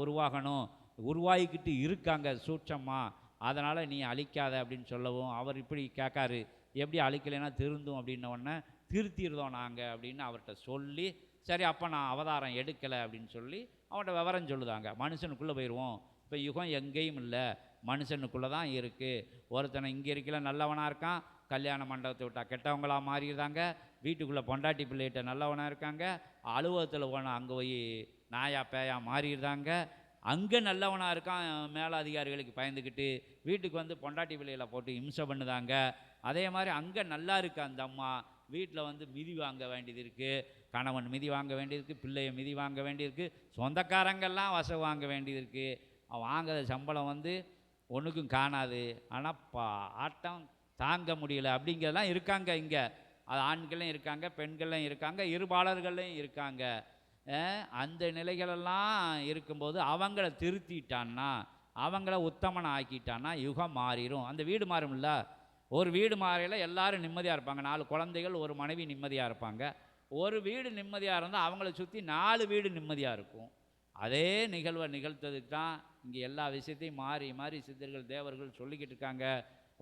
உருவாகிக்கிட்டு இருக்காங்க சூட்சமாக. அதனால் நீ அழிக்காத அப்படின்னு சொல்லவும் அவர் இப்படி கேட்காரு, எப்படி அழிக்கலைன்னா திருந்தும் அப்படின்ன உடனே திருத்திடுதோம் நாங்கள் அப்படின்னு அவர்கிட்ட சொல்லி, சரி அப்போ நான் அவதாரம் எடுக்கலை அப்படின்னு சொல்லி அவன்கிட்ட விவரம் சொல்லுதாங்க. மனுஷனுக்குள்ளே போயிடுவோம். இப்போ யுகம் எங்கேயும் இல்லை, மனுஷனுக்குள்ளே தான் இருக்குது. ஒருத்தனை இங்கே இருக்கல நல்லவனாக இருக்கான், கல்யாண மண்டபத்தை விட்டால் கெட்டவங்களாக மாறிடுறாங்க. வீட்டுக்குள்ளே பொண்டாட்டி பிள்ளைகிட்ட நல்லவனாக இருக்காங்க, அலுவலகத்தில் போனால் அங்கே போய் நாயா பேயா மாறிடுறாங்க. அங்கே நல்லவனாக இருக்கான், மேலதிகாரிகளுக்கு பயந்துக்கிட்டு வீட்டுக்கு வந்து பொண்டாட்டி பிள்ளைகளை போட்டு இம்சை பண்ணுதாங்க. அதே மாதிரி அங்கே நல்லா இருக்கு அந்த அம்மா, வீட்டில் வந்து மிதி வாங்க வேண்டியது இருக்குது, கணவன் மிதி வாங்க வேண்டியது இருக்குது, பிள்ளைய மிதி வாங்க வேண்டியிருக்கு, சொந்தக்காரங்கள்லாம் வசம் வாங்க வேண்டியது இருக்குது. வாங்குற சம்பளம் வந்து ஒன்றுக்கும் காணாது. ஆனால் ஆட்டம் தாங்க முடியல அப்படிங்கிறதெல்லாம் இருக்காங்க. இங்கே அது ஆண்களும் இருக்காங்க, பெண்களும் இருக்காங்க, இருபாலர்களையும் இருக்காங்க. அந்த நிலைகளெல்லாம் இருக்கும்போது அவங்கள திருத்திட்டான்னா, அவங்கள உத்தமனை ஆக்கிட்டான்னா யுகம் மாறிடும். அந்த வீடு மாறும்ல. ஒரு வீடு மாறையில் எல்லாரும் நிம்மதியாக இருப்பாங்க. 4 குழந்தைகள், ஒரு மனைவி நிம்மதியாக இருப்பாங்க. ஒரு வீடு நிம்மதியாக இருந்தால் அவங்கள சுற்றி 4 வீடு நிம்மதியாக இருக்கும். அதே நிகழ்வை நிகழ்த்ததுக்கு தான் இங்கே எல்லா விஷயத்தையும் மாறி மாறி சித்தர்கள் தேவர்கள் சொல்லிக்கிட்டு இருக்காங்க.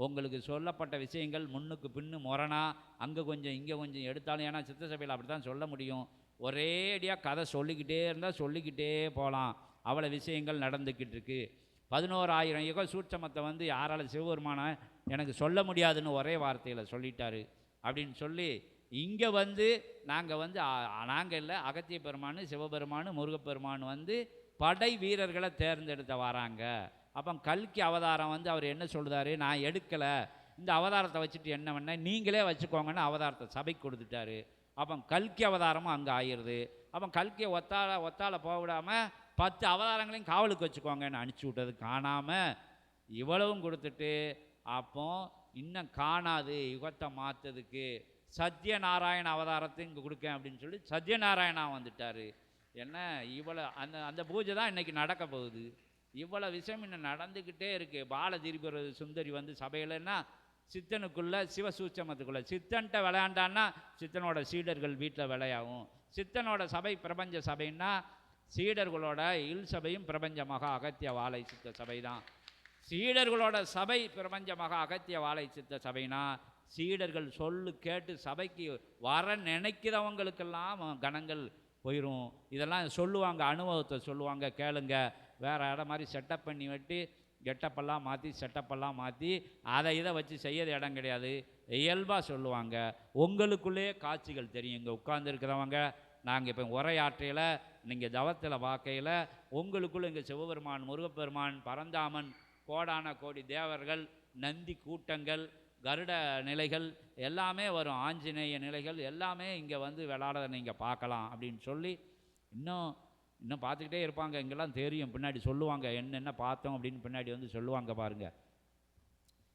உங்களுக்கு சொல்லப்பட்ட விஷயங்கள் முன்னுக்கு பின்னு முரணா அங்கே கொஞ்சம் இங்கே கொஞ்சம் எடுத்தாலும், ஏன்னா சித்த சபையில் அப்படி தான் சொல்ல முடியும். ஒரே அடியாக கதை சொல்லிக்கிட்டே இருந்தால் சொல்லிக்கிட்டே போகலாம். அவ்வளோ விஷயங்கள் நடந்துக்கிட்டு இருக்கு. 11,000 யுக சூட்சமத்தை வந்து யாரால் சிவபெருமான எனக்கு சொல்ல முடியாதுன்னு ஒரே வார்த்தையில் சொல்லிட்டாரு அப்படின்னு சொல்லி, இங்கே வந்து நாங்கள் இல்லை, அகத்திய பெருமான், சிவபெருமான், முருகப்பெருமான் வந்து படை வீரர்களை தேர்ந்தெடுத்த வராங்க. அப்போ கல்கி அவதாரம் வந்து அவர் என்ன சொல்கிறாரு, நான் எடுக்கலை, இந்த அவதாரத்தை வச்சுட்டு என்ன பண்ண, நீங்களே வச்சுக்கோங்கன்னு அவதாரத்தை சபைக்கு கொடுத்துட்டாரு. அப்போ கல்கி அவதாரமும் அங்கே ஆயிடுது. அப்போ கல்கியை ஒத்தால போக விடாமல் 10 அவதாரங்களையும் காவலுக்கு வச்சுக்கோங்கன்னு அனுப்பிச்சி விட்டது காணாமல் இவ்வளவும் கொடுத்துட்டு, அப்போ இன்னும் காணாது யுகத்தை மாற்றதுக்கு சத்யநாராயண அவதாரத்தை இங்கே கொடுக்கேன் அப்படின்னு சொல்லி சத்யநாராயணா வந்துட்டார். என்ன இவ்வளோ அந்த பூஜை தான் இன்றைக்கி நடக்க போகுது. இவ்வளோ விஷயம் இன்னும் நடந்துக்கிட்டே இருக்குது. பாலதிரிபுர சுந்தரி வந்து சபையிலன்னா சித்தனுக்குள்ளே சிவசூட்சமத்துக்குள்ளே சித்தன்ட்ட விளையாண்டான்னா சித்தனோட சீடர்கள் வீட்டில் விளையாகும். சித்தனோட சபை பிரபஞ்ச சபைன்னா சீடர்களோட இல் சபையும் பிரபஞ்ச மகா அகத்திய வாழை சித்த சபை தான். சீடர்களோட சபை பிரபஞ்ச மகா அகத்திய வாழை சித்த சபைனா சீடர்கள் சொல்லு கேட்டு சபைக்கு வர நினைக்கிறவங்களுக்கெல்லாம் கணங்கள் போயிடும். இதெல்லாம் சொல்லுவாங்க, அனுபவத்தை சொல்லுவாங்க, கேளுங்க. வேறு இடம் மாதிரி செட்டப் பண்ணி வெட்டி கெட்டப்பெல்லாம் மாற்றி செட்டப்பெல்லாம் மாற்றி அதை இதை வச்சு செய்யறது இடம் கிடையாது. இயல்பாக சொல்லுவாங்க. உங்களுக்குள்ளே காட்சிகள் தெரியும். இங்கே உட்கார்ந்துருக்கிறவங்க நாங்கள் இப்போ உரையாற்றையில் நீங்கள் தவத்தில் பார்க்கையில் உங்களுக்குள்ளே இங்கே சிவபெருமான், முருகப்பெருமான், பரந்தாமன், கோடான கோடி தேவர்கள், நந்தி கூட்டங்கள், கருட நிலைகள் எல்லாமே வரும், ஆஞ்சநேய நிலைகள் எல்லாமே இங்கே வந்து விளாட நீங்கள் பார்க்கலாம் அப்படின்னு சொல்லி இன்னும் பார்த்துக்கிட்டே இருப்பாங்க. இங்கெல்லாம் தெரியும், பின்னாடி சொல்லுவாங்க என்னென்ன பார்த்தோம் அப்படின்னு பின்னாடி வந்து சொல்லுவாங்க பாருங்கள்.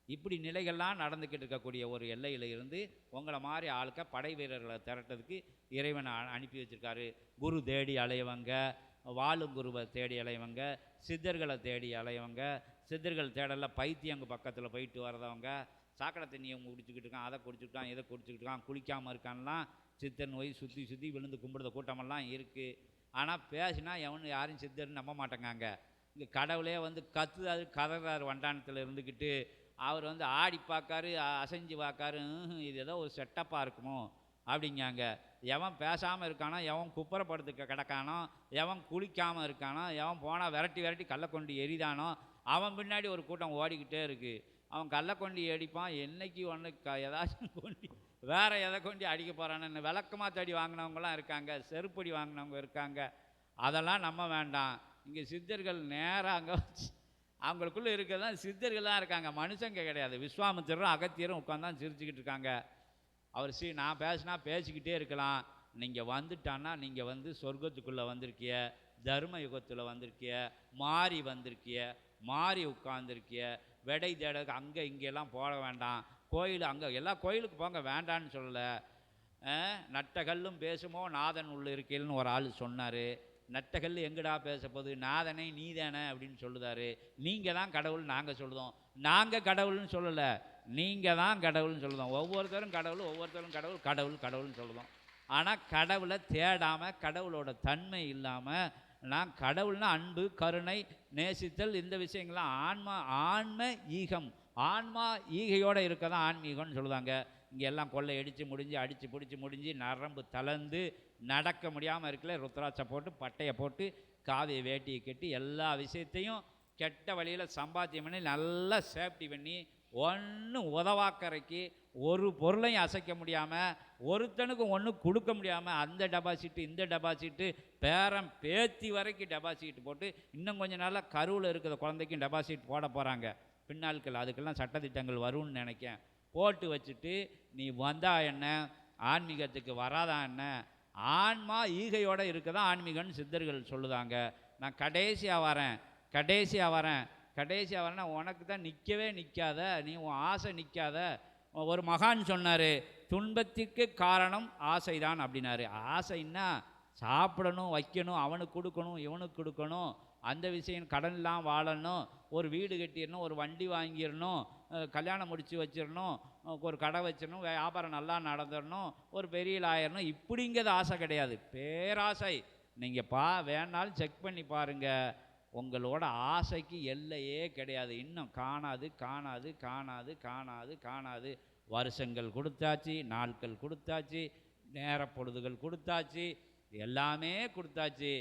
இப்படி நிலைகள்லாம் நடந்துக்கிட்டு இருக்கக்கூடிய ஒரு எல்லையில் இருந்து உங்களை மாதிரி ஆளுக்க படை வீரர்களை திரட்டதுக்கு இறைவனை அனுப்பி வச்சுருக்காரு. குரு தேடி அலையவங்க, வாழும் குருவை தேடி அலையவங்க, சித்தர்களை தேடி அலையவங்க, சித்தர்கள் தேடல பைத்தியங்க பக்கத்தில் போயிட்டு வரதவங்க, சாக்கடை தண்ணியை குடிச்சிக்கிட்டு இருக்கான், அதை குடிச்சுக்கிட்டான், இதை குடிச்சிக்கிட்டு இருக்கான், குளிக்காமல் இருக்கான்லாம் சித்தர் நோய் சுற்றி சுற்றி விழுந்து கும்பிடுற கூட்டமெல்லாம் இருக்குது. ஆனால் பேசினா எவனு யாரும் சித்தர்னு நம்ப மாட்டேங்காங்க. இங்கே கடவுளே வந்து கத்துறாரு கதறாரு வண்டானத்தில் இருந்துக்கிட்டு. அவர் வந்து ஆடி பார்க்காரு, அசைஞ்சு பார்க்காரு, இது ஏதோ ஒரு செட்டப்பாக இருக்குமோ அப்படிங்காங்க. எவன் பேசாமல் இருக்கானோ, எவன் குப்புறப்படுத்துக்க கிடக்கானோ, எவன் குளிக்காமல் இருக்கானோ, எவன் போனால் விரட்டி விரட்டி கள்ளக்கொண்டி எரிதானோ அவன் பின்னாடி ஒரு கூட்டம் ஓடிக்கிட்டே இருக்குது. அவன் கள்ளக்கொண்டி அடிப்பான். என்னைக்கு ஒன்று ஏதாச்சும் கொண்டி வேறு எதை கொண்டு அடிக்க போகிறான்னு விளக்கமாக தேடி வாங்கினவங்களாம் இருக்காங்க, செருப்படி வாங்கினவங்க இருக்காங்க. அதெல்லாம் நம்ம வேண்டாம். இங்கே சித்தர்கள் நேராக அங்கே வச்சு அவங்களுக்குள்ளே இருக்கிறதான் சித்தர்கள் தான் இருக்காங்க, மனுஷங்க கிடையாது. விஸ்வாமித்திரரும் அகத்தியரும் உட்காந்தான் சிரிச்சுக்கிட்டு இருக்காங்க. அவர் நான் பேசினா பேசிக்கிட்டே இருக்கலாம். நீங்கள் வந்துட்டான்னா நீங்கள் வந்து சொர்க்கத்துக்குள்ளே வந்திருக்கிய, தர்ம யுகத்தில் வந்திருக்கிய, மாறி வந்திருக்கிய, மாறி உட்கார்ந்துருக்கிய, விடை தேடக்கு அங்கே இங்கெல்லாம் போக வேண்டாம். கோயில் அங்கே எல்லா கோயிலுக்கு போங்க, வேண்டான்னு சொல்லலை. நட்டகல்லும் பேசுமோ நாதன் உள்ள இருக்கேன்னு ஒரு ஆள் சொன்னார். நட்டகல் எங்கடா பேச போகுது, நாதனை நீதானே அப்படின்னு சொல்லுதாரு. நீங்கள் தான் கடவுள் நாங்கள் சொல்லுதோம். நாங்கள் கடவுள்னு சொல்லலை, நீங்கள் தான் கடவுள்னு சொல்லுதோம். ஒவ்வொருத்தரும் கடவுள், ஒவ்வொருத்தரும் கடவுள், கடவுள் கடவுள்னு சொல்லுதோம். ஆனால் கடவுளை தேடாமல், கடவுளோட தன்மை இல்லாமல், நான் கடவுள்னா அன்பு, கருணை, நேசித்தல், இந்த விஷயங்கள்லாம் ஆன்ம ஈகம், ஆன்மா ஈகையோடு இருக்க தான் ஆன்மீகம்னு சொல்லுவாங்க. இங்கே எல்லாம் கொள்ளை அடித்து முடிஞ்சு, அடித்து பிடிச்சி முடிஞ்சு, நரம்பு தளர்ந்து நடக்க முடியாமல் இருக்கல, ருத்ராட்சை போட்டு பட்டையை போட்டு காவியை வேட்டியை கட்டி எல்லா விஷயத்தையும் கெட்ட வழியில் சம்பாத்தியம் பண்ணி நல்லா சேஃப்டி பண்ணி ஒன்றும் உதவாக்கரைக்கு ஒரு பொருளையும் அசைக்க முடியாமல், ஒருத்தனுக்கும் ஒன்றும் கொடுக்க முடியாமல், அந்த டெபாசிட்டு இந்த டெபாசிட்டு பேரம் பேத்தி வரைக்கும் டெபாசிட் போட்டு இன்னும் கொஞ்சம் நாளாக கருவில் இருக்கிற குழந்தைக்கும் டெபாசிட் போட போகிறாங்க பின்னாட்கள். அதுக்கெல்லாம் சட்டத்திட்டங்கள் வரும்னு நினைக்கேன். போட்டு வச்சுட்டு நீ வந்தா என்ன, ஆன்மீகத்துக்கு வராதா என்ன, ஆன்மா ஈகையோடு இருக்க தான் ஆன்மீகம்னு சித்தர்கள் சொல்லுதாங்க. நான் கடைசியாக வரேன்னா உனக்கு தான் நிற்கவே நிற்காத, நீ உன் ஆசை நிற்காத. ஒரு மகான் சொன்னார், துன்பத்திற்கு காரணம் ஆசைதான் அப்படின்னாரு. ஆசைன்னா சாப்பிடணும், வைக்கணும், அவனுக்கு கொடுக்கணும், இவனுக்கு கொடுக்கணும், அந்த விஷயம் கடன்லாம் வாழணும், ஒரு வீடு கட்டிடணும், ஒரு வண்டி வாங்கிடணும், கல்யாணம் முடித்து வச்சிடணும், ஒரு கடை வச்சிடணும், வியாபாரம் நல்லா நடந்துடணும், ஒரு பெரிய ஆயிடணும், இப்படிங்கிறது ஆசை கிடையாது, பேராசை. நீங்கள் வேணாலும் செக் பண்ணி பாருங்கள், உங்களோட ஆசைக்கு எல்லையே கிடையாது. இன்னும் காணாது காணாது காணாது காணாது காணாது. வருஷங்கள் கொடுத்தாச்சு, நாட்கள் கொடுத்தாச்சு, நேர பொழுதுகள் கொடுத்தாச்சு, எல்லாமே கொடுத்தாச்சு.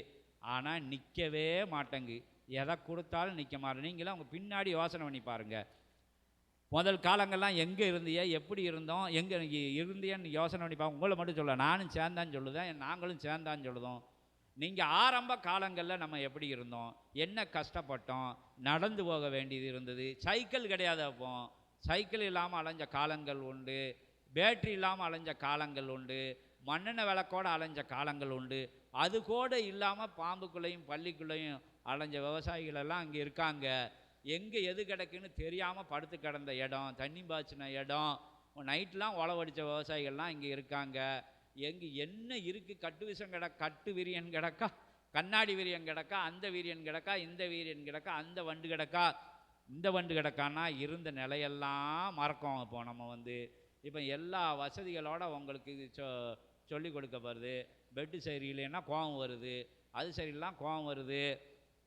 ஆனால் நிற்கவே மாட்டேங்கு. எதை கொடுத்தாலும் நிற்க மாட்டேன். நீங்களாம் உங்கள் பின்னாடி யோசனை பண்ணி பாருங்கள். முதல் காலங்கள்லாம் எங்கே இருந்தியா, எப்படி இருந்தோம், எங்கே இருந்தியன்னு யோசனை பண்ணி பாருங்க. உங்களை மட்டும் சொல்ல, நானும் சேர்ந்தான்னு சொல்லுதேன், நாங்களும் சேர்ந்தான்னு சொல்லுதோம். நீங்கள் ஆரம்ப காலங்களில் நம்ம எப்படி இருந்தோம், என்ன கஷ்டப்பட்டோம், நடந்து போக வேண்டியது இருந்தது. சைக்கிள் கிடையாது. அப்போ சைக்கிள் இல்லாமல் அலைஞ்ச காலங்கள் உண்டு, பேட்ரி இல்லாமல் அலைஞ்ச காலங்கள் உண்டு, மண்ணெண்ணெய் விளக்கோடு அலைஞ்ச காலங்கள் உண்டு. அது கூட இல்லாமல் பாம்புக்குள்ளேயும் பள்ளிக்குள்ளேயும் அலைஞ்ச விவசாயிகளெல்லாம் அங்கே இருக்காங்க. எங்கே எது கிடக்குன்னு தெரியாமல் படுத்து கிடந்த இடம், தண்ணி பாய்ச்சின இடம், நைட்லாம் உழவடித்த விவசாயிகள்லாம் இங்கே இருக்காங்க. எங்கே என்ன இருக்குது, கட்டு விஷம் கட்டு விரியன் கிடக்கா, கண்ணாடி விரியன் கிடக்கா, அந்த வீரியன் கிடக்கா, இந்த வீரியன் கிடக்கா, அந்த வண்டு கிடக்கா, இந்த வண்டு கிடக்கான்னா இருந்த நிலையெல்லாம் மறக்கும். இப்போ நம்ம இப்போ எல்லா வசதிகளோட உங்களுக்கு சொல்லி கொடுக்கப்படுது. பெட்டு சரியில்லைன்னா கோபம் வருது, அது சரியில்லாம் கோபம் வருது.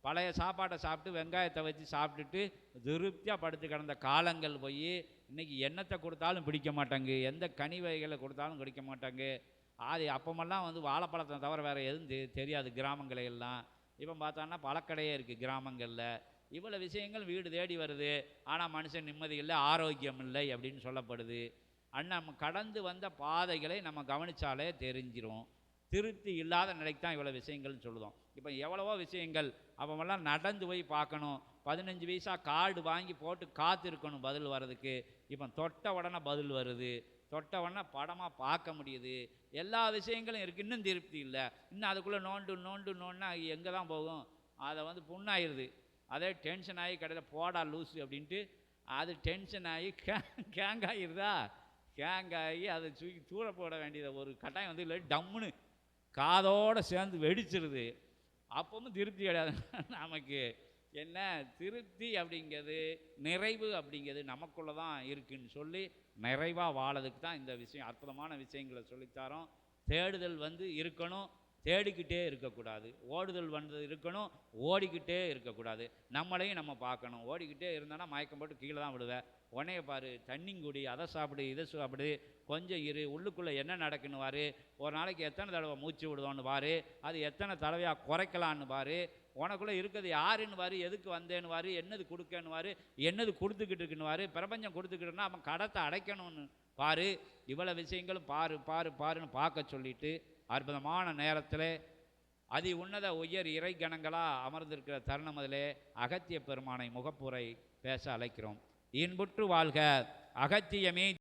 பழைய சாப்பாட்டை சாப்பிட்டு வெங்காயத்தை வச்சு சாப்பிட்டுட்டு திருப்தியாக படுத்து கிடந்த காலங்கள் போய் இன்றைக்கி எண்ணத்தை கொடுத்தாலும் பிடிக்க மாட்டாங்க, எந்த கனி வகைகளை கொடுத்தாலும் கிடைக்க மாட்டாங்க. அது அப்பமெல்லாம் வாழைப்பழத்தை தவிர வேறு எதுவும் தெரியாது கிராமங்களெல்லாம். இப்போ பார்த்தோன்னா பழக்கடையே இருக்குது கிராமங்களில். இவ்வளோ விஷயங்கள் வீடு தேடி வருது. ஆனால் மனுஷன் நிம்மதி இல்லை, ஆரோக்கியம் இல்லை அப்படின்னு சொல்லப்படுது. நம்ம கடந்து வந்த பாதைகளை நம்ம கவனித்தாலே தெரிஞ்சிடும். திருப்தி இல்லாத நிலைக்கு தான் இவ்வளோ விஷயங்கள்னு சொல்லுதோம். இப்போ எவ்வளவோ விஷயங்கள் அப்போமெல்லாம் நடந்து போய் பார்க்கணும். 15 பைசா கார்டு வாங்கி போட்டு காத்திருக்கணும் பதில் வர்றதுக்கு. இப்போ தொட்ட உடனே பதில் வருது, தொட்ட உடனே படமாக பார்க்க முடியுது. எல்லா விஷயங்களும் இருக்குது. இன்னும் திருப்தி இல்லை. இன்னும் அதுக்குள்ளே நோண்டுன்னா எங்கே தான் போகும்? அதை புண்ணாயிருது. அதே டென்ஷன் ஆகி கடையில் போடா லூஸு அப்படின்ட்டு அது டென்ஷன் ஆகி கேங்காயிருதா, கேங்காகி அதை தூக்கி தூர போட வேண்டியதை ஒரு கட்டாயம் இல்லை, டம்முன்னு காதோடு சேர்ந்து வெடிச்சிருது. அப்பவும் திருப்தி கிடையாது நமக்கு. என்ன திருப்தி அப்படிங்கிறது, நிறைவு அப்படிங்கிறது நமக்குள்ளே தான் இருக்குன்னு சொல்லி நிறைவாக வாழறதுக்கு தான் இந்த விஷயம், அற்புதமான விஷயங்களை சொல்லித்தாரோம். தேடுதல் இருக்கணும், தேடிக்கிட்டே இருக்கக்கூடாது. ஓடுதல் இருக்கணும், ஓடிக்கிட்டே இருக்கக்கூடாது. நம்மளையும் நம்ம பார்க்கணும். ஓடிக்கிட்டே இருந்தோன்னா மயக்கம் போட்டு கீழே தான் விடுவேன். உன்னைய பாரு, தண்ணிங்குடி, அதை சாப்பிடு, இதை சாப்பிடு, கொஞ்சம் இரு, உள்ளுக்குள்ளே என்ன நடக்குன்னு பாரு, ஒரு நாளைக்கு எத்தனை தடவை மூச்சு விடுதோன்னு பாரு, அது எத்தனை தடவையாக குறைக்கலான்னு பாரு, உனக்குள்ளே இருக்கிறது யாருன்னு பாரு, எதுக்கு வந்தேன்னு பாரு, என்னது கொடுக்கன்னு பாரு, என்னது கொடுத்துக்கிட்டு இருக்குன்னு பாரு, பிரபஞ்சம் கொடுத்துக்கிட்டுன்னா அவன் கடத்தை அடைக்கணும்னு பாரு. இவ்வளோ விஷயங்களும் பாரு பாரு பாருன்னு பார்க்க சொல்லிட்டு அற்புதமான நேரத்தில் அதி உன்னத உயர் இறை கணங்களாக அமர்ந்திருக்கிற தருணம் அதிலே அகத்திய பெருமானை முகப்புரை பேச அழைக்கிறோம். இன்புற்று வாழ்க அகத்தியமே